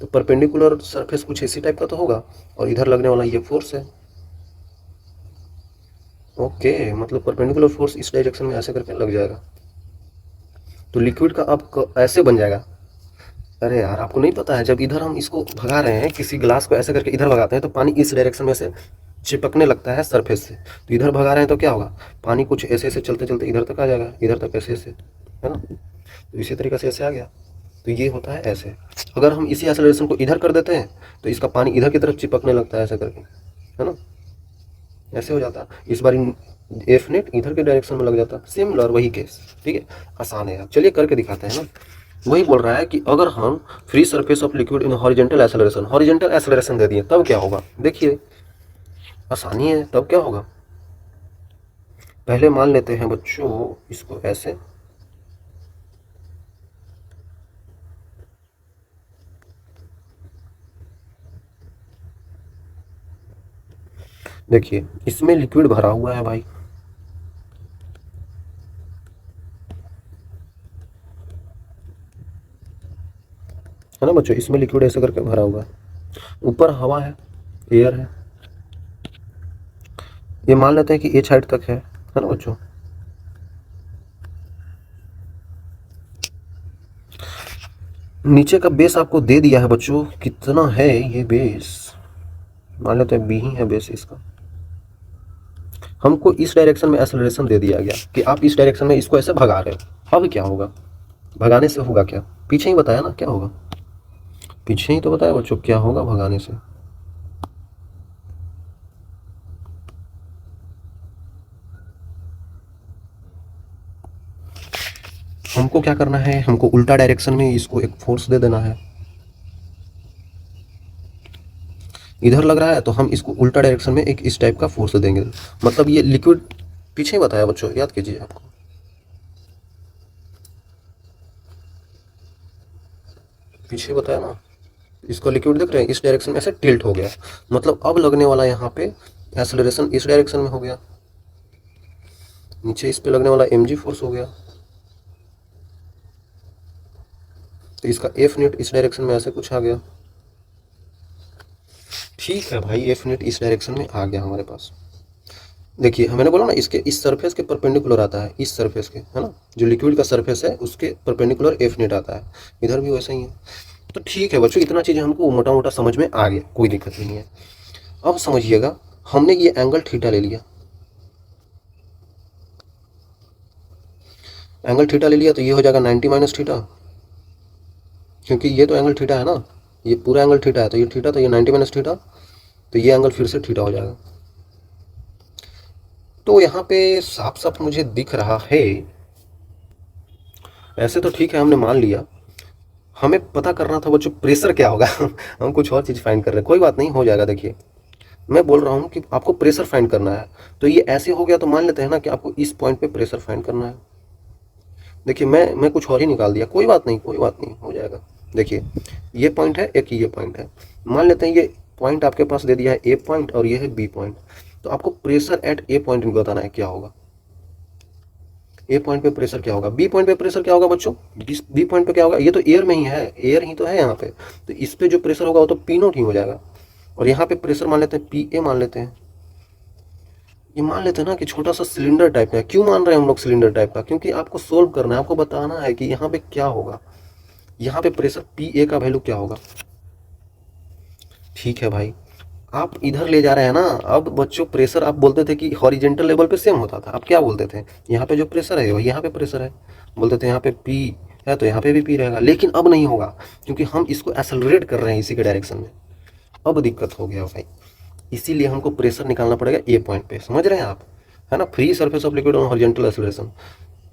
तो परपेंडिकुलर सरफेस कुछ इसी टाइप का तो होगा, और इधर लगने वाला ये फोर्स है। ओके, मतलब परपेंडिकुलर फोर्स इस डायरेक्शन में ऐसे करके लग जाएगा, तो लिक्विड का अब ऐसे बन जाएगा। अरे यार आपको नहीं पता है, जब इधर हम इसको भगा रहे हैं, किसी ग्लास को ऐसे करके इधर भगाते हैं तो पानी इस डायरेक्शन में से चिपकने लगता है सरफेस से, तो इधर भगा रहे हैं तो क्या होगा, पानी कुछ ऐसे ऐसे चलते चलते इधर तक आ जाएगा, इधर तक ऐसे ऐसे, है ना। तो इसी तरीके से ऐसे आ गया, तो ये होता है ऐसे। अगर हम इसी एक्सेलरेशन को इधर कर देते हैं तो इसका पानी इधर की तरफ चिपकने लगता है ऐसे करके, है ना, ऐसे हो जाता। इस बार एफ नेट इधर के डायरेक्शन में लग जाता, सिमिलर वही केस, ठीक है, आसान है यार, चलिए करके दिखाते हैं ना। वही बोल रहा है कि अगर हम free surface of liquid in horizontal acceleration, horizontal acceleration दे दिए तब क्या होगा, देखिए आसानी है, तब क्या होगा। पहले मान लेते हैं बच्चों इसको ऐसे, देखिए इसमें लिक्विड भरा हुआ है भाई, है ना बच्चों, इसमें लिक्विड ऐसे करके भरा हुआ है, ऊपर हवा है, एयर है, ये मान लेते हैं कि एच हाइट तक है ना बच्चों। नीचे का बेस आपको दे दिया है बच्चों, कितना है ये बेस, मान लेते हैं बी ही है बेस इसका। हमको इस डायरेक्शन में एक्सेलरेशन दे दिया गया कि आप इस डायरेक्शन में इसको ऐसे भगा रहे हो, अब क्या होगा, भगाने से होगा क्या, पीछे ही बताया ना क्या होगा, पीछे ही तो बताया बच्चों क्या होगा भगाने से। हमको क्या करना है, हमको उल्टा डायरेक्शन में इसको एक फोर्स दे देना है, इधर लग रहा है तो हम इसको उल्टा डायरेक्शन में एक इस टाइप का फोर्स देंगे, मतलब ये लिक्विड, पीछे ही बताया बच्चों, याद कीजिए आपको, पीछे बताया ना, इसको लिक्विड देख रहे हैं इस डायरेक्शन में ऐसे टिल्ट हो गया, मतलब अब लगने वाला यहाँ पे एक्सेलरेशन इस डायरेक्शन में हो गया, नीचे इस पे लगने वाला एम जी फोर्स हो गया, तो इसका एफ नेट इस डायरेक्शन में ऐसे कुछ आ गया, ठीक है भाई, एफ नेट इस डायरेक्शन में आ गया हमारे पास। देखिए मैंने बोला ना, इसके इस सरफेस के परपेंडिकुलर आता है, इस सरफेस के, है ना, जो लिक्विड का सरफेस है उसके परपेंडिकुलर एफ नेट आता है। इधर भी वैसा ही है। तो ठीक है बच्चों, इतना चीज़ें हमको मोटा मोटा समझ में आ गया, कोई दिक्कत नहीं है। अब समझिएगा, हमने ये एंगल थीटा ले लिया, एंगल थीटा ले लिया, तो ये हो जाएगा 90 माइनस थीटा, क्योंकि ये तो एंगल थीटा है ना, ये पूरा एंगल थीटा है, तो ये थीटा, तो ये 90 माइनस थीटा, तो ये एंगल फिर से थीटा हो जाएगा। तो यहाँ पे साफ साफ मुझे दिख रहा है, ऐसे तो ठीक है हमने मान लिया, हमें पता करना था बच्चों प्रेशर क्या होगा। हम कुछ और चीज़ फाइंड कर रहे हैं, कोई बात नहीं, हो जाएगा। देखिए मैं बोल रहा हूँ कि आपको प्रेशर फाइंड करना है, तो ये ऐसे हो गया, तो मान लेते हैं ना कि आपको इस पॉइंट पे प्रेशर फाइंड करना है। देखिए मैं कुछ और ही निकाल दिया, कोई बात नहीं, कोई बात नहीं, हो जाएगा। देखिए ये पॉइंट है, एक ये पॉइंट है, मान लेते हैं ये पॉइंट आपके पास दे दिया है ए पॉइंट और ये है बी पॉइंट, तो आपको प्रेशर एट ए पॉइंट बताना है क्या होगा। ए पॉइंट पे प्रेशर क्या होगा, बी पॉइंट पे प्रेशर क्या होगा बच्चों, बी पॉइंट पे क्या होगा, ये तो एयर में ही है, एयर ही तो है यहाँ पे, तो इस पे जो प्रेशर होगा वो तो पी नोट ही हो जाएगा। और यहाँ पे प्रेशर मान लेते हैं पी ए मान लेते हैं। ये मान लेते हैं ना कि छोटा सा सिलेंडर टाइप है। क्यों मान रहे हैं हम लोग सिलेंडर टाइप का, क्योंकि आपको सोल्व करना है, आपको बताना है कि यहाँ पे क्या होगा, यहाँ पे प्रेशर पी ए का वैल्यू क्या होगा। ठीक है भाई, आप इधर ले जा रहे हैं ना। अब बच्चों प्रेशर आप बोलते थे कि हॉरिजेंटल लेवल पे सेम होता था, अब क्या बोलते थे, यहाँ पे जो प्रेशर है वही यहाँ पे प्रेशर है, बोलते थे यहाँ पे पी है तो यहाँ पे भी पी रहेगा, लेकिन अब नहीं होगा, क्योंकि हम इसको एक्सेलरेट कर रहे हैं इसी के डायरेक्शन में। अब दिक्कत हो गया भाई, इसीलिए हमको प्रेशर निकालना पड़ेगा ए पॉइंट पे, समझ रहे हैं आप, है ना, free surface of liquid on horizontal acceleration.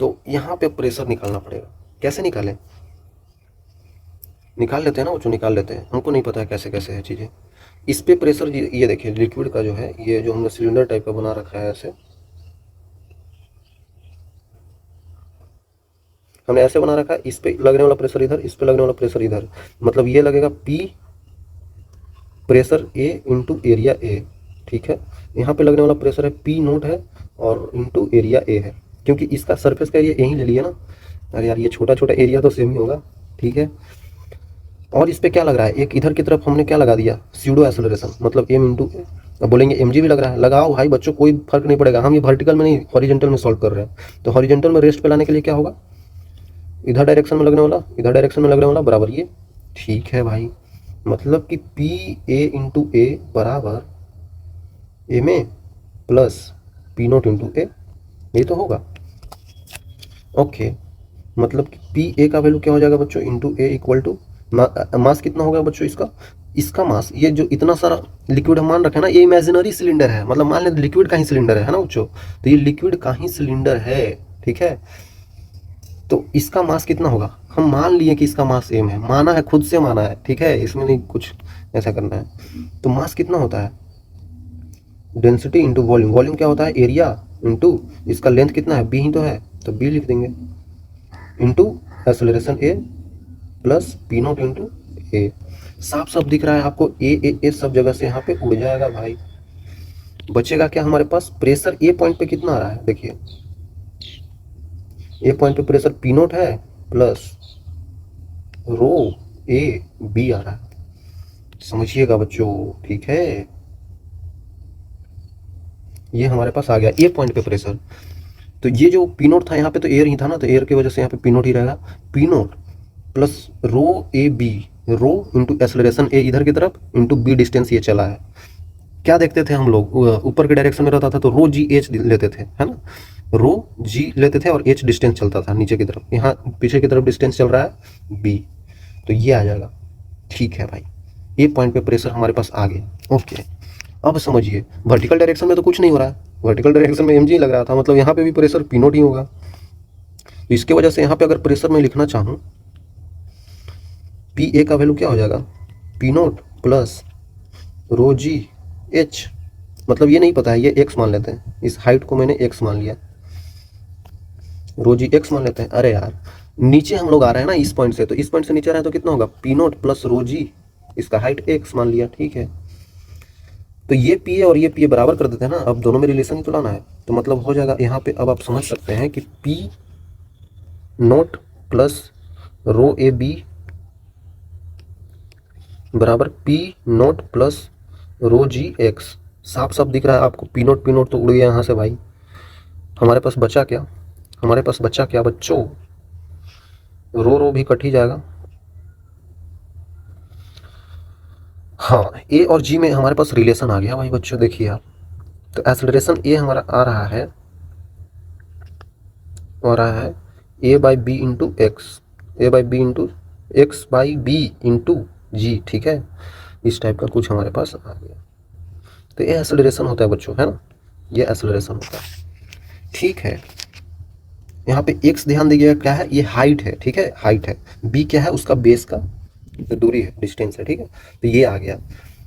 तो यहाँ पे प्रेशर निकालना पड़ेगा, कैसे निकालें, निकाल लेते हैं ना बच्चों, निकाल लेते हैं, हमको नहीं पता है कैसे कैसे है चीज़ें। इस पे प्रेशर, ये देखिए लिक्विड का जो है, ये जो हमने सिलेंडर टाइप का बना रखा है, ऐसे हमने ऐसे बना रखा है, इस पे लगने वाला प्रेशर इधर, इस पे लगने वाला प्रेशर इधर, मतलब ये लगेगा P pressure A into area A. ठीक है, यहाँ पे लगने वाला प्रेशर है पी नोट है और इंटू एरिया ए है, क्योंकि इसका सरफेस का एरिया यही ले लिया ना। अरे यार ये छोटा छोटा एरिया तो सेम ही होगा। ठीक है, और इस पे क्या लग रहा है, एक इधर की तरफ हमने क्या लगा दिया, स्यूडो एक्सेलरेशन, मतलब एम इंटू, अब बोलेंगे एम जी भी लग रहा है, लगाओ भाई बच्चों, कोई फर्क नहीं पड़ेगा, हम ये वर्टिकल में नहीं हॉरिजेंटल में सॉल्व कर रहे हैं। तो हॉरिजेंटल में रेस्ट पे लाने के लिए क्या होगा, इधर डायरेक्शन में लगने वाला, इधर डायरेक्शन में लगने वाला बराबर ये। ठीक है भाई, मतलब कि पी ए इंटू ए बराबर m a plus P nought into a, ये तो होगा। ओके, मतलब कि पी ए का वैल्यू क्या हो जाएगा बच्चों, into A equal to mass कितना होगा बच्चों इसका, इसका मास, ये जो इतना सारा लिक्विड हम मान रखे हैं ना, ये इमेजिनरी सिलेंडर है, मतलब मान लें लिक्विड का ही सिलेंडर है ना बच्चों, तो ये लिक्विड का ही सिलेंडर है। ठीक है, तो इसका मास कितना होगा, हम मान लिए कि इसका मास एम है, माना है, खुद से माना है, ठीक है, इसमें नहीं कुछ ऐसा करना है। तो मास कितना होता है, डेंसिटी इंटू वॉल्यूम, वॉल्यूम क्या होता है, एरिया इंटू इसका लेंथ कितना है, बी ही तो है, तो बी लिख देंगे, into acceleration A plus P nought into a. साफ साफ दिख रहा है आपको, ए सब जगह से यहाँ पे उड़ जाएगा भाई, बचेगा क्या हमारे पास, प्रेशर ए पॉइंट पे कितना आ रहा है, देखिए ए पॉइंट पे प्रेशर पी नोट है प्लस रो ए बी आ रहा है, समझिएगा बच्चों। ठीक है, ये हमारे पास आ गया ए पॉइंट पे प्रेशर। तो ये जो पी नोट था यहाँ पे, तो एयर ही था ना, तो एयर की वजह से यहाँ पे पी नोट ही रहेगा, P note plus rho A b, rho into acceleration a इधर की तरफ इंटू बी डिस्टेंस ये चला है। क्या देखते थे हम लोग, ऊपर के डायरेक्शन में रहता था तो रो जी एच लेते थे, है ना, रो जी लेते थे और एच डिस्टेंस चलता था नीचे की तरफ, यहाँ पीछे की तरफ डिस्टेंस चल रहा है बी, तो ये आ जाएगा। ठीक है भाई, ए पॉइंट पे प्रेशर हमारे पास आ गया। ओके, अब समझिए वर्टिकल डायरेक्शन में तो कुछ नहीं हो रहा है, वर्टिकल डायरेक्शन में एम जी लग रहा था, मतलब यहाँ पे भी प्रेशर पी नोट ही होगा, तो इसके वजह से यहाँ पे अगर प्रेशर में लिखना चाहूँ, पी ए का वैल्यू क्या हो जाएगा, पी नोट प्लस रो जी एच, मतलब ये नहीं पता है, ये एक्स मान लेते हैं, इस हाइट को मैंने एक्स मान लिया, रो जी एक्स मान लेते हैं। अरे यार नीचे हम लोग आ रहे हैं ना इस पॉइंट से, तो इस पॉइंट से नीचे आ रहे हैं तो कितना होगा, पी नोट प्लस रो जी, इसका हाइट एक्स मान लिया। ठीक है, तो ये पी ए और ये पी ए बराबर कर देते हैं ना, अब दोनों में रिलेशन ही तो लाना है, तो मतलब हो जाएगा यहाँ पे, अब आप समझ सकते हैं कि पी नोट प्लस रो ए बी बराबर P note plus rho G X, साफ साफ दिख रहा है आपको, पी नोट तो उड़ गया यहाँ से भाई। हमारे पास बचा क्या, हमारे पास बचा क्या बच्चों, रो भी कट ही जाएगा। हाँ, ए और जी में हमारे पास रिलेशन आ गया भाई बच्चों, देखिए आप। तो एक्सेलरेशन ए हमारा आ रहा है, a by b into x, a by b into x by b into g, ठीक है। इस टाइप का कुछ हमारे पास आ गया। तो ये एक्सेलरेशन होता है बच्चों, है ना, ये एक्सेलरेशन होता है। ठीक है, यहाँ पे एक्स ध्यान दीजिएगा क्या है, ये हाइट है, ठीक है, हाइट है। बी क्या है, उसका बेस का जो दूरी है, डिस्टेंस है, ठीक है। तो ये आ गया।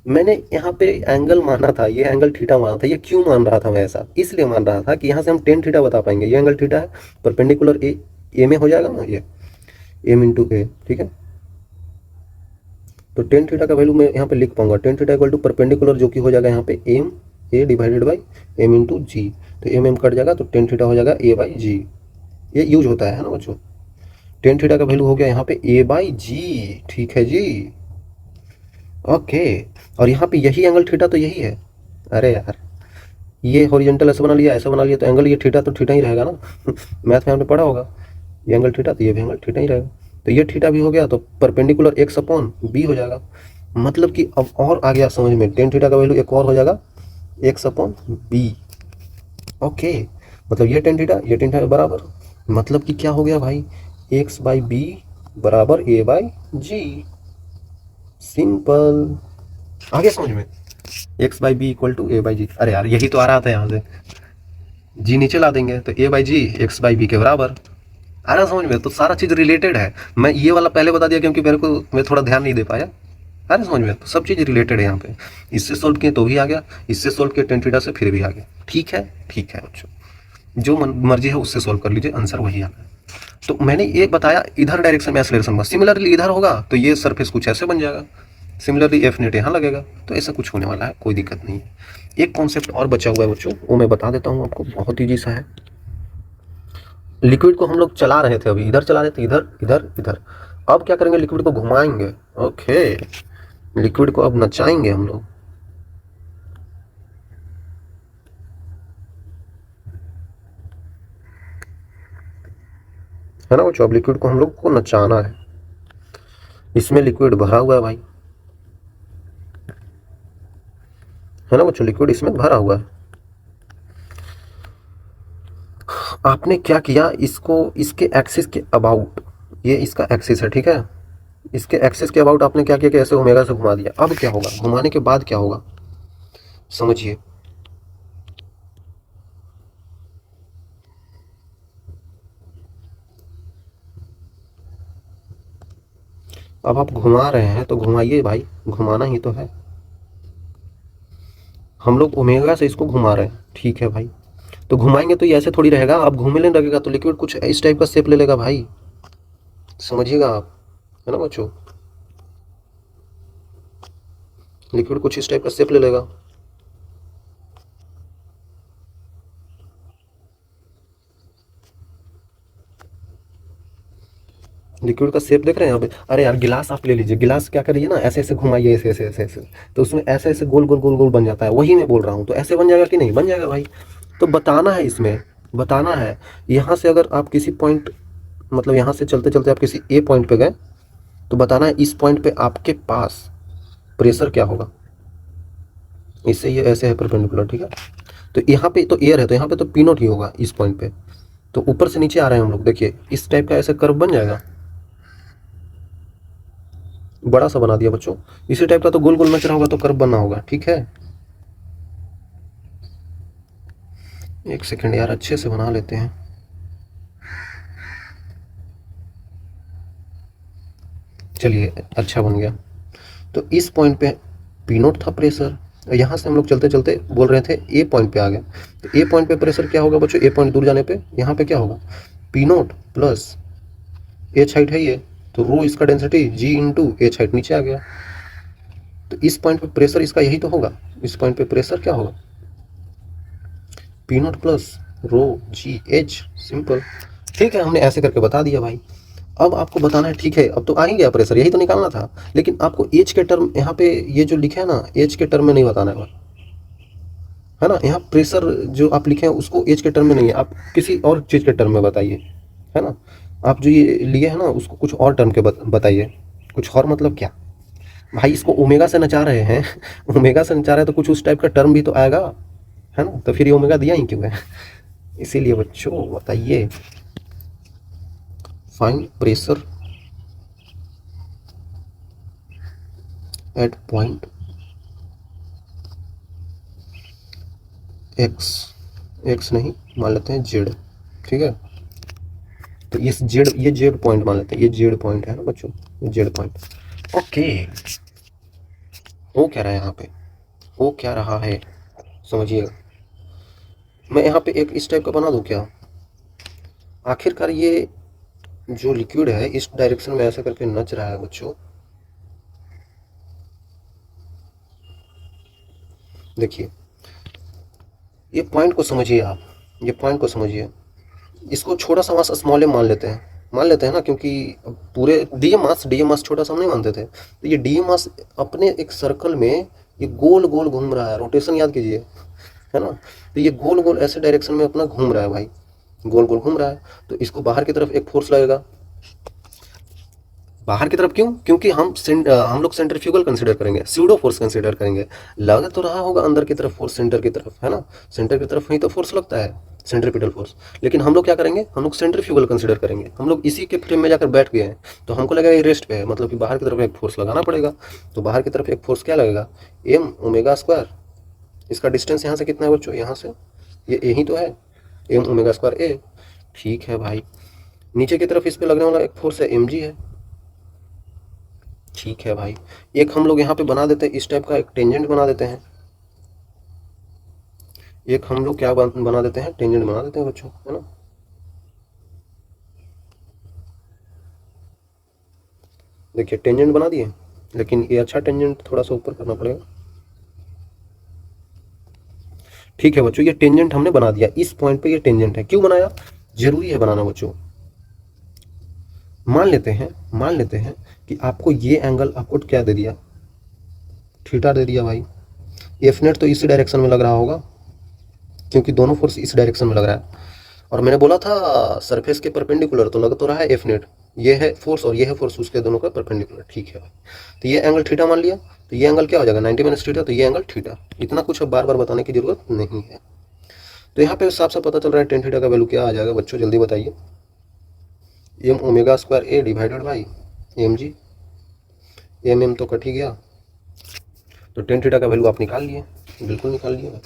मैंने यहाँ पे एंगल माना था, ये एंगल थीटा माना था। ये क्यों मान रहा था मैं ऐसा, इसलिए मान रहा था कि यहाँ से हम टेन थीटा बता पाएंगे। ये एंगल थीटा है, परपेंडिकुलर ए में हो जाएगा ना, ये एम इंटू ए, ठीक है। तो टेन थीटा का वैल्यू मैं यहाँ पे लिख पाऊंगा, tan theta equal to perpendicular जो कि हो जाएगा यहाँ पे m a divided by m into g. तो एम कट जाएगा, तो टेन थीटा हो जाएगा ए बाई जी। ये यूज होता है ना बच्चों। टेन थीटा का वैल्यू हो गया यहाँ पे ए बाई जी, ठीक है जी, ओके। और यहाँ पे यही एंगल थीटा तो यही है। अरे यार, ये हॉरिजॉन्टल ऐसे बना लिया, ऐसे बना लिया, तो एंगल ये थीटा तो थीटा ही रहेगा ना मैथ में आपने पढ़ा होगा, ये एंगल थीटा तो ये भी एंगल थीटा ही रहेगा। तो ये थीटा भी हो गया, तो परपेंडिकुलर एक्स अपॉन बी हो जाएगा। मतलब कि अब और आ गया समझ में, टेन थीटा का वैल्यू एक और हो जाएगा एक्स अपॉन बी, ओके। मतलब ये टेन थीटा बराबर, मतलब कि क्या हो गया भाई, एक्स बाई बी बराबर ए बाई जी, सिंपल। आ गया समझ में, x by b equal to a by g. अरे यार, यही तो आ रहा था यहाँ से, जी नीचे ला देंगे तो a by g x by b के बराबर। आ रहा समझ में, तो सारा चीज़ रिलेटेड है। मैं ये वाला पहले बता दिया क्योंकि मेरे को मैं थोड़ा ध्यान नहीं दे पाया। आ रहा समझ में, तो सब चीज़ रिलेटेड है यहाँ पे। इससे सोल्व किए तो भी आ गया, इससे सोल्व किए टेन थीटा से फिर भी आ गया। ठीक है, ठीक है बच्चों, जो मर्जी है उससे सोल्व कर लीजिए, आंसर वही आना है। तो मैंने ये बताया इधर डायरेक्शन में एक्सेलरेशन का, सिमिलरली इधर होगा तो ये सरफेस कुछ ऐसे बन जाएगा, सिमिलरली एफ नेट यहाँ लगेगा, तो ऐसा कुछ होने वाला है, कोई दिक्कत नहीं है। एक कॉन्सेप्ट और बचा हुआ है बच्चों, वो मैं बता देता हूँ आपको, बहुत ईजी सा है। लिक्विड को हम लोग चला रहे थे, अभी इधर चला रहे थे, इधर इधर इधर। अब क्या करेंगे, लिक्विड को घुमाएंगे, ओके। लिक्विड को अब नचाएंगे हम लोग, है ना बच्चों। अब लिक्विड को हम लोग को नचाना है। इसमें लिक्विड भरा हुआ है भाई, है ना बच्चों, लिक्विड इसमें भरा हुआ है। आपने क्या किया, इसको इसके एक्सिस के अबाउट, ये इसका एक्सिस है, ठीक है। इसके एक्सिस के अबाउट आपने क्या किया कि ऐसे ओमेगा से घुमा दिया। अब क्या होगा, घुमाने के बाद क्या होगा समझिए। अब आप घुमा रहे हैं तो घुमाइए भाई, घुमाना ही तो है। हम लोग ओमेगा से इसको घुमा रहे हैं, ठीक है भाई। तो घुमाएंगे तो ये ऐसे थोड़ी रहेगा, अब घूमने लगेगा तो लिक्विड कुछ इस टाइप का शेप ले लेगा भाई, समझिएगा आप, है ना बच्चों। लिक्विड कुछ इस टाइप का शेप ले लेगा। लिक्विड का शेप देख रहे हैं यहाँ पे। अरे यार, गिलास आप ले लीजिए, गिलास क्या करिए ना, ऐसे ऐसे घुमाइए, ऐसे ऐसे ऐसे ऐसे, तो उसमें ऐसे ऐसे गोल गोल गोल गोल बन जाता है, वही मैं बोल रहा हूँ। तो ऐसे बन जाएगा कि नहीं, बन जाएगा भाई। तो बताना है इसमें, बताना है। यहाँ से अगर आप किसी पॉइंट, मतलब यहाँ से चलते चलते आप किसी ए पॉइंट पे गए, तो बताना है इस पॉइंट पे आपके पास प्रेशर क्या होगा। इससे ये ऐसे है परपेंडिकुलर, ठीक है। तो यहाँ पे तो एयर है, तो यहाँ पे तो पी नॉट ही होगा इस पॉइंट पे। तो ऊपर से नीचे आ रहे हैं हम लोग, देखिए इस टाइप का ऐसे कर्व बन जाएगा, बड़ा सा बना दिया बच्चों। इसी टाइप का तो गोल गोल नच रहा होगा तो कर्व बनना होगा, ठीक है। एक सेकंड यार, अच्छे से बना लेते हैं। चलिए, अच्छा बन गया। तो इस पॉइंट पे पी नोट था प्रेशर, यहाँ से हम लोग चलते चलते बोल रहे थे ए पॉइंट पे आ गए। तो ए पॉइंट पे प्रेशर क्या होगा बच्चों, ए पॉइंट दूर जाने पे यहाँ पे क्या होगा, P note plus H height है ये, तो रो इसका डेंसिटी जी इंटू एच हाइट नीचे आ गया। तो इस पॉइंट पे प्रेशर इसका यही तो होगा, इस पॉइंट पे प्रेशर क्या होगा, पी नोट प्लस रो जी एच, सिंपल। ठीक है, हमने ऐसे करके बता दिया भाई। अब आपको बताना है, ठीक है अब तो आ ही गया प्रेशर, यही तो निकालना था, लेकिन आपको एच के टर्म यहाँ पे ये जो लिखे है ना, एच के टर्म में नहीं बताना है ना। यहाँ प्रेशर जो आप लिखे हैं उसको एच के टर्म में नहीं है, आप किसी और चीज़ के टर्म में बताइए, है ना। आप जो ये लिए है ना उसको कुछ और टर्म के बताइए। कुछ और मतलब क्या भाई, इसको ओमेगा से नचा रहे हैं ओमेगा से नचा रहे हैं तो कुछ उस टाइप का टर्म भी तो आएगा, है ना। तो फिर ये ओमेगा दिया ही क्यों है। इसीलिए बच्चों बताइए, find pressure at point x, x नहीं मान लेते हैं जेड, ठीक है। तो ये जेड, ये जेड पॉइंट मान लेते हैं, ये जेड पॉइंट है ना बच्चों, ये जेड पॉइंट। ओके, हो क्या रहा है यहाँ पे, हो क्या रहा है समझिएगा। मैं यहाँ पे एक इस टाइप का बना दूँ क्या, आखिरकार ये जो लिक्विड है इस डायरेक्शन में ऐसा करके नच रहा है बच्चों। देखिए ये पॉइंट को समझिए आप, ये पॉइंट को समझिए। इसको छोटा सा मास स्मॉल एम मान लेते हैं, मान लेते हैं ना, क्योंकि पूरे डीएम मास छोटा सा हम नहीं मानते थे। तो ये डीएम मास अपने एक सर्कल में ये गोल गोल घूम रहा है, रोटेशन याद कीजिए, है ना। तो ये गोल गोल ऐसे डायरेक्शन में अपना घूम रहा है भाई, गोल गोल घूम रहा है। तो इसको बाहर की तरफ एक फोर्स लगेगा, बाहर की तरफ क्यों, क्योंकि हम लोग सेंट्रीफ्यूगल कंसीडर करेंगे, स्यूडो फोर्स कंसीडर करेंगे। लग तो रहा होगा अंदर की तरफ फोर्स, सेंटर की तरफ, है ना, सेंटर की तरफ ही तो फोर्स लगता है, सेंट्रीपिटल फोर्स। लेकिन हम लोग क्या करेंगे, हम लोग सेंट्रीफ्यूगल कंसीडर करेंगे। हम लोग इसी के फ्रेम में जाकर बैठ गए हैं, तो हमको लगेगा ये रेस्ट पे है, मतलब कि बाहर की तरफ एक फोर्स लगाना पड़ेगा। तो बाहर की तरफ एक फोर्स क्या लगेगा, एम ओमेगा स्क्वायर। इसका डिस्टेंस यहाँ से कितना है बच्चों, यहाँ से ये ए ही तो है, एम ओमेगा स्क्वायर ए। ठीक है भाई, नीचे की तरफ इस पे लगने वाला एक फोर्स है एम जी है। ठीक है भाई, एक हम लोग यहाँ पे बना देते हैं इस टाइप का एक टेंजेंट बना देते हैं, एक हम लोग क्या बना देते हैं, टेंजेंट बना देते हैं बच्चों, है ना। देखिए टेंजेंट बना दिए, लेकिन ये अच्छा टेंजेंट थोड़ा सा ऊपर करना पड़ेगा। ठीक है बच्चों, ये टेंजेंट हमने बना दिया, इस पॉइंट पे ये टेंजेंट है। क्यों बनाया, जरूरी है बनाना बच्चों। मान लेते हैं कि आपको ये एंगल आपको क्या दे दिया, थीटा दे दिया भाई। एफ नेट तो इसी डायरेक्शन में लग रहा होगा, क्योंकि दोनों फोर्स इस डायरेक्शन में लग रहा है। और मैंने बोला था सरफेस के परपेंडिकुलर, तो लग तो रहा है एफ नेट, ये है फोर्स और ये है फोर्स उसके दोनों का परपेंडिकुलर। ठीक है भाई, तो ये एंगल थीटा मान लिया, तो ये एंगल क्या हो जाएगा 90 माइनस थीटा, तो ये एंगल थीटा। इतना कुछ अब बार बार बताने की जरूरत नहीं है। तो यहाँ पे साफ साफ पता चल रहा है टेन थीटा का वैल्यू क्या आ जाएगा बच्चों, जल्दी बताइए। M omega square A divided by M G, M तो कट ही गया, तो टेन थीटा का वैल्यू आप निकाल लिए, बिल्कुल निकाल लिए।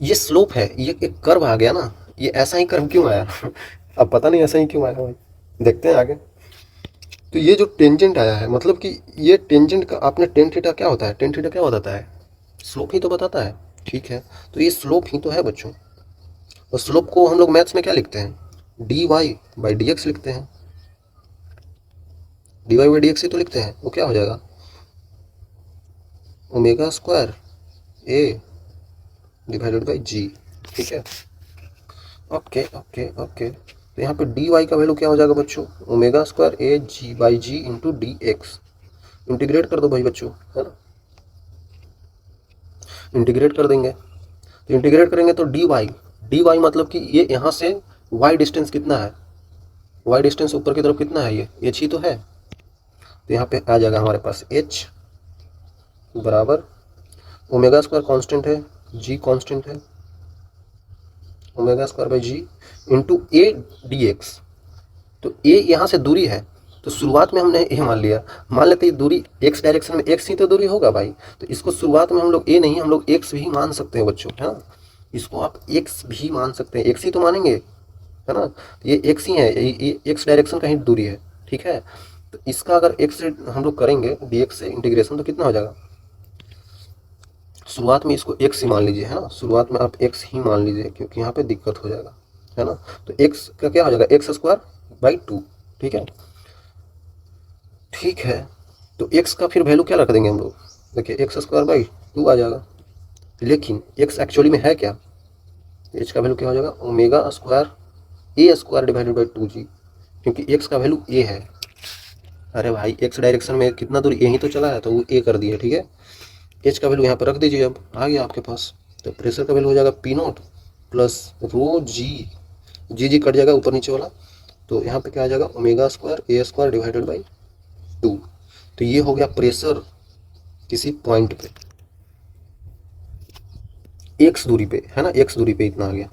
ये स्लोप है, ये एक कर्व आ गया ना, ये ऐसा ही कर्व क्यों आया अब पता नहीं ऐसा ही क्यों आया भाई, देखते हैं आगे। तो ये जो टेंजेंट आया है, मतलब कि ये टेंजेंट का आपने टेन थीटा क्या होता है, टेन थीटा क्या बताता है, स्लोप ही तो बताता है। ठीक है, तो ये स्लोप ही तो है बच्चों। और स्लोप को हम लोग मैथ्स में क्या लिखते हैं, d Y by D x लिखते हैं, d Y by D x ही तो लिखते हैं। वो क्या हो जाएगा, omega square A divided by g. ठीक है, ओके ओके ओके। तो यहाँ पे डी वाई का वैल्यू क्या हो जाएगा बच्चों, omega square A G by G into D X. Integrate कर दो भाई बच्चों, है ना, इंटीग्रेट कर देंगे। तो इंटीग्रेट करेंगे तो डी वाई मतलब कि ये यहाँ से वाई डिस्टेंस कितना है, वाई डिस्टेंस ऊपर की तरफ कितना है, ये एच ही तो है। तो यहाँ पे आ जाएगा हमारे पास एच बराबर ओमेगा स्क्वायर कांस्टेंट है, जी कांस्टेंट है, omega square by G into A D X. तो ए यहाँ से दूरी है, तो शुरुआत में हमने ए मान लिया, मान लेते हैं दूरी एक्स डायरेक्शन में एक्स ही तो दूरी होगा भाई। तो इसको शुरुआत में हम लोग ए नहीं, हम लोग एक्स भी मान सकते हैं बच्चों, है ना। इसको आप एक्स भी मान सकते हैं, एक्स ही तो मानेंगे, है ना। तो ये एक्स ही है, ये एक्स डायरेक्शन का ही दूरी है। ठीक है, तो इसका अगर एक्स से हम लोग करेंगे डी एक्स से इंटीग्रेशन, तो कितना हो जाएगा, शुरुआत में इसको एक्स ही मान लीजिए, है ना, शुरुआत में आप एक्स ही मान लीजिए, क्योंकि यहाँ पे दिक्कत हो जाएगा, है ना। तो एक्स का क्या हो जाएगा, एक्स स्क्वायर बाई 2। ठीक है, ठीक है। तो एक्स का फिर वैल्यू क्या रख देंगे हम लोग, देखिए एक्स स्क्वायर बाई 2 आ जाएगा। लेकिन एक्स एक्चुअली में है क्या, एच का वैल्यू क्या हो जाएगा, omega square a square divided by 2 जी। क्योंकि एक्स का वैल्यू ए है। अरे भाई एक्स डायरेक्शन में कितना दूर यहीं तो चला है, तो वो ए कर दिया, ठीक है। एच का वैल्यू यहाँ पर रख दीजिए, अब आ गया आपके पास। तो प्रेशर का वैल्यू हो जाएगा पी नोट प्लस रो जी, जी कट जाएगा ऊपर नीचे वाला, तो यहाँ पे क्या आ जाएगा omega square a square divided by 2। तो ये हो गया प्रेशर किसी पॉइंट पे एक्स दूरी पे, है ना, एक्स दूरी पे इतना आ गया।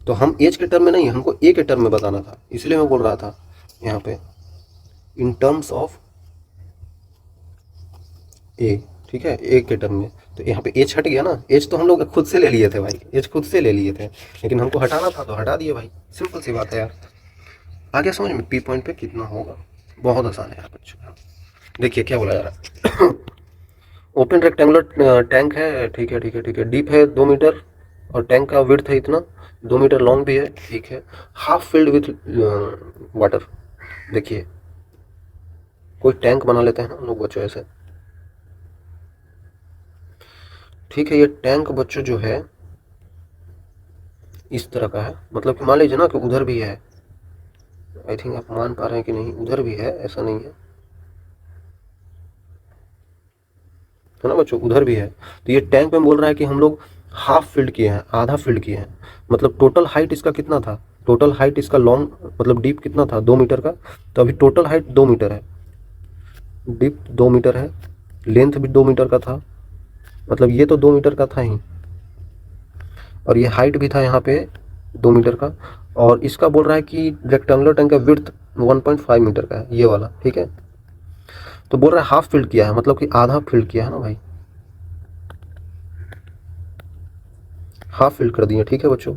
तो हम एच के टर्म में नहीं, हमको ए के टर्म में बताना था, इसलिए मैं बोल रहा था यहाँ पे इन टर्म्स ऑफ ए, ठीक है, ए के टर्म में। तो यहाँ पे एच हट गया ना, एच तो हम लोग खुद से ले लिए थे भाई, एच खुद से ले लिए थे, लेकिन हमको हटाना था तो हटा दिए भाई, सिंपल सी बात है यार। आगे समझ में पी पॉइंट पे कितना होगा, बहुत आसान है यार बच्चों। देखिए क्या बोला जा रहा है। ओपन रेक्टेंगुलर टैंक है, ठीक है ठीक है ठीक है, डीप है 2 मीटर और टैंक का विड्थ है इतना, 2 मीटर लॉन्ग भी है, ठीक है। Half filled with water. देखिए कोई टैंक बना लेते हैं ना हम लोग बच्चों ऐसे, ठीक है। ये टैंक बच्चों जो है इस तरह का है, मतलब कि मान लीजिए ना कि उधर भी है, आई थिंक आप मान पा रहे हैं कि नहीं, उधर भी है, ऐसा नहीं है ना बच्चों, उधर भी है। तो ये टैंक में बोल रहा है कि हम लोग हाफ फील्ड किए हैं, आधा फील्ड किए हैं, मतलब टोटल हाइट इसका कितना था, टोटल हाइट इसका लॉन्ग मतलब डीप कितना था 2 मीटर का, तो अभी टोटल हाइट 2 मीटर है, डीप 2 मीटर है, लेंथ भी 2 मीटर का था, मतलब ये तो 2 मीटर का था ही, और ये हाइट भी था यहाँ पे 2 मीटर का, और इसका बोल रहा है कि रेक्टेंगुलर टैंक का विड्थ 1.5 मीटर का है, ये वाला, ठीक है। तो बोल रहा है हाफ फील्ड किया है, मतलब कि आधा फील्ड किया है ना भाई, हाफ फील्ड कर दिया, ठीक है बच्चों।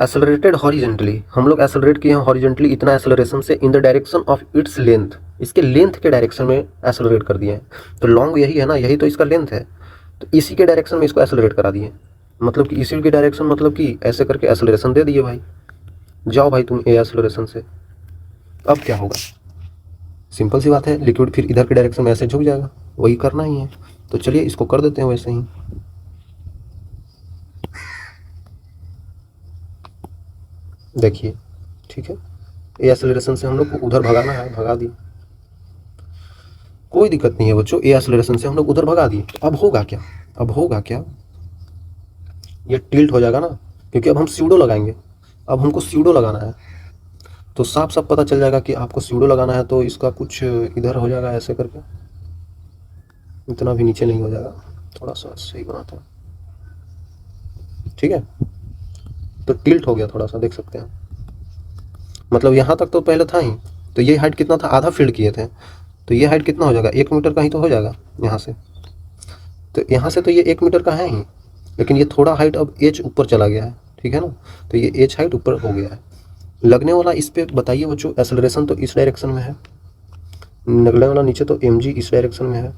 एक्सेलरेटेड हॉरिजेंटली, हम लोग एक्सेलरेट किए हैं हॉरिजेंटली इतना एक्सेलरेशन से, in the direction of its length, इसके लेंथ के डायरेक्शन में एक्सेलरेट कर दिए हैं। तो लॉन्ग यही है ना, यही तो इसका लेंथ है, तो इसी के डायरेक्शन में इसको एक्सेलरेट करा दिए, मतलब कि इसी के डायरेक्शन, मतलब कि ऐसे करके एक्सेलरेशन दे दिए भाई। जाओ भाई तुम ए एक्सेलरेशन से, अब क्या होगा, सिंपल सी बात है, लिक्विड फिर इधर के डायरेक्शन में ऐसे झुक जाएगा, वही करना ही है। तो चलिए इसको कर देते हैं वैसे ही। देखिए ठीक है, ए एक्सेलरेशन से हम लोग को उधर भगाना है, भगा दिए, कोई दिक्कत नहीं है बच्चों, ए एक्सेलरेशन से हम लोग उधर भगा दिए। अब होगा क्या, अब होगा क्या, ये टिल्ट हो जाएगा ना, क्योंकि अब हम स्यूडो लगाएंगे, अब हमको स्यूडो लगाना है, तो साफ साफ पता चल जाएगा कि आपको स्यूडो लगाना है, तो इसका कुछ इधर हो जाएगा ऐसे करके, इतना भी नीचे नहीं हो जाएगा, थोड़ा सा सही बनाता हूँ, ठीक है। तो टिल्ट हो गया थोड़ा सा, देख सकते हैं, मतलब यहाँ तक तो पहले था ही, तो ये हाइट कितना था, आधा फील्ड किए थे, तो ये हाइट कितना हो जाएगा, 1 मीटर का ही तो हो जाएगा यहाँ से, तो यहाँ से तो ये 1 मीटर का है ही, लेकिन ये थोड़ा हाइट अब एच ऊपर चला गया है, ठीक है ना, तो ये एच हाइट ऊपर हो गया है। लगने वाला इस पे बताइए बच्चों, एक्सेलरेशन तो इस डायरेक्शन में है, लगने वाला नीचे तो एम जी इस डायरेक्शन में है,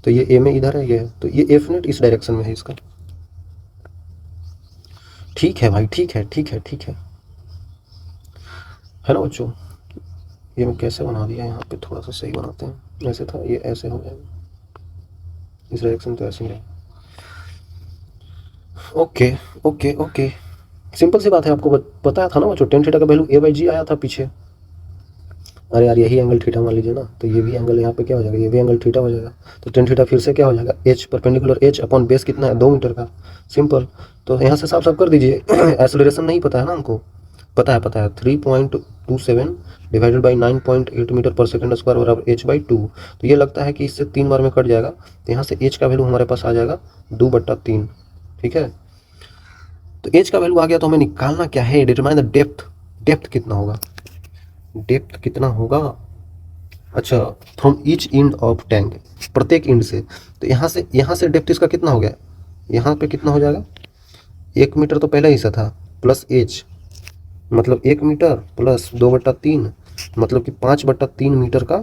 तो ये एम ए इधर है, ये है, तो ये एफ नेट इस डायरेक्शन में है इसका, ठीक है भाई, ठीक है ठीक है ठीक है ना बच्चों। ये मैं कैसे बना दिया, यहाँ पे थोड़ा सा सही बनाते हैं, ऐसे था, ये ऐसे हो जाएगा, इस डायरेक्शन तो ऐसे ही है, ओके ओके ओके, सिंपल सी बात है, आपको पता था ना बच्चों, टेन थीटा का वैल्यू ए बाई जी आया था पीछे। अरे यार यही एंगल थीटा मान लीजिए ना, तो ये भी एंगल यहाँ पे क्या हो जाएगा, ये भी एंगल थीटा हो जाएगा, तो टेन थीटा फिर से क्या हो जाएगा, H perpendicular H upon base कितना है 2 मीटर का, सिंपल। तो यहाँ से साफ साफ कर दीजिए, एक्सेलरेशन नहीं पता है ना हमको, पता है 3.27 डिवाइडेड बाई 9.8 मीटर पर सेकंड स्क्वायर बराबर एच बाई 2। तो ये लगता है कि इससे 3 बार में कट जाएगा, तो यहाँ से एच का वैल्यू हमारे पास आ जाएगा 2/3, ठीक है। तो एच का वैल्यू आ गया, तो हमें निकालना क्या है, डिटरमाइन द डेप्थ, डेप्थ कितना होगा, डेप्थ कितना होगा, अच्छा from each end of tank, प्रत्येक एंड से, तो यहाँ से डेप्थ इसका कितना हो गया, यहाँ पे कितना हो जाएगा, 1 मीटर तो पहले ही से था, प्लस एच, मतलब 1 मीटर प्लस 2/3, मतलब कि 5/3 मीटर का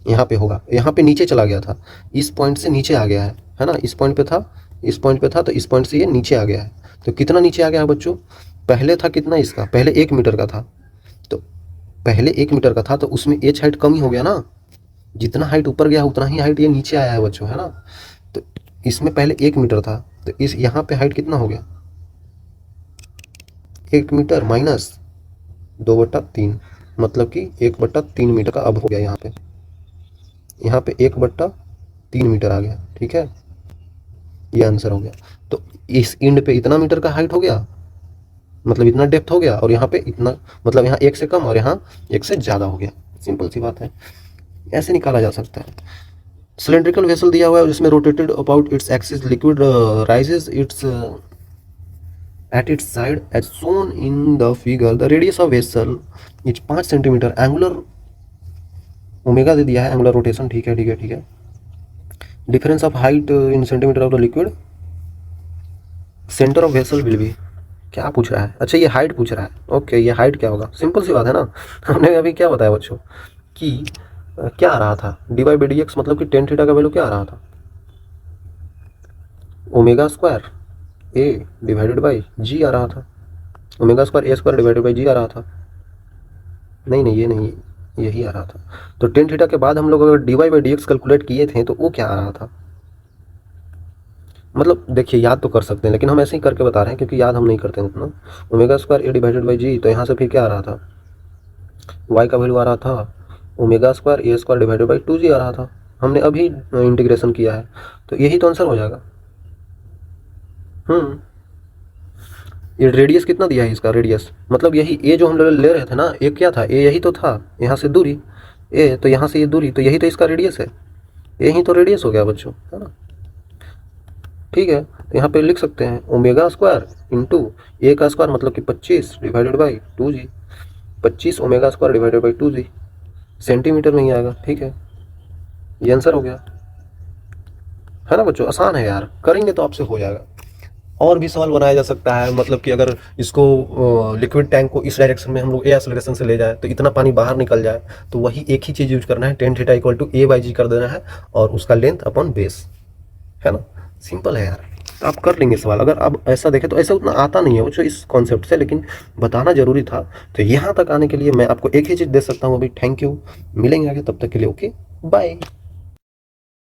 यहाँ पे होगा, यहाँ पे नीचे चला गया था, इस पॉइंट से नीचे आ गया है ना, इस पॉइंट पे था, इस पॉइंट पे था, तो इस पॉइंट से ये नीचे आ गया है, तो कितना नीचे आ गया है बच्चों, पहले था कितना इसका, पहले 1 मीटर का था, तो पहले 1 मीटर का था, तो उसमें एच हाइट कम ही हो गया ना, जितना हाइट ऊपर गया उतना ही हाइट ये नीचे आया है बच्चों, है ना। तो इसमें पहले 1 मीटर था, तो इस यहाँ पे हाइट कितना हो गया, 1 मीटर माइनस 2/3, मतलब कि 1/3 मीटर का अब हो गया यहाँ पे 1/3 मीटर आ गया। ठीक है, ये आंसर हो गया। तो इस एंड पे इतना मीटर का हाइट हो गया, मतलब इतना डेप्थ हो गया, और यहाँ पे इतना, मतलब यहाँ 1 से कम और यहाँ 1 से ज़्यादा हो गया। सिंपल सी बात है, ऐसे निकाला जा सकता है। सिलेंड्रिकल वेसल दिया हुआ है जिसमें rotated about its axis liquid rises it's at its side as shown in the figure. The radius of vessel is 5 centimetre. Angular omega दे दिया है, एंगुलर रोटेशन। ठीक है ठीक है ठीक है। Difference of height in centimetre of the liquid, centre of vessel will be. क्या पूछ रहा है? अच्छा ये हाइट पूछ रहा है। ओके, ये हाइट क्या होगा? सिंपल सी बात है ना, हमने अभी क्या बताया बच्चों कि क्या आ रहा था, dy बाई डी एक्स, मतलब कि टेन थीटा का वैल्यू क्या आ रहा था, omega square A divided by g आ रहा था। Omega square a square divided by g आ रहा था। नहीं नहीं, ये नहीं, यही आ रहा था। तो टेन थीटा के बाद हम लोग अगर D Y by D X calculate किए थे तो वो क्या आ रहा था, मतलब देखिए याद तो कर सकते हैं, लेकिन हम ऐसे ही करके बता रहे हैं क्योंकि याद हम नहीं करते हैं उतना। Omega square A divided by g, तो यहाँ से फिर क्या आ रहा था, वाई का वैल्यू आ रहा था omega square a square divided by 2g आ रहा था। हमने अभी इंटीग्रेशन किया है, तो यही तो आंसर हो जाएगा। ये रेडियस कितना दिया है इसका, रेडियस मतलब यही ए जो हम लोग ले रहे थे ना, ए क्या था, ए यही तो था, यहाँ से दूरी ए, तो यहाँ से ये दूरी, तो यही तो इसका रेडियस है, यही तो रेडियस हो गया बच्चों, है ना। ठीक है, तो यहाँ पे लिख सकते हैं ओमेगा स्क्वायर इंटू ए का स्क्वायर, मतलब कि 25 divided by 2g, 25 omega square divided by 2g, centimetre में ही आएगा। ठीक है, ये आंसर हो गया, है ना बच्चों। आसान है यार, करेंगे तो आपसे हो जाएगा। और भी सवाल बनाया जा सकता है, मतलब कि अगर इसको लिक्विड टैंक को इस डायरेक्शन में हम लोग ए एक्सेलरेशन से ले जाए तो इतना पानी बाहर निकल जाए, तो वही एक ही चीज़ यूज करना है, tan theta equal to a by g कर देना है और उसका लेंथ अपॉन बेस, है ना। सिंपल है यार, तो आप कर लेंगे सवाल। अगर आप ऐसा देखें तो ऐसा उतना आता नहीं है वो इस कॉन्सेप्ट से, लेकिन बताना जरूरी था। तो यहाँ तक आने के लिए मैं आपको एक ही चीज़ दे सकता हूँ अभी। थैंक यू, मिलेंगे आगे, तब तक के लिए ओके बाय।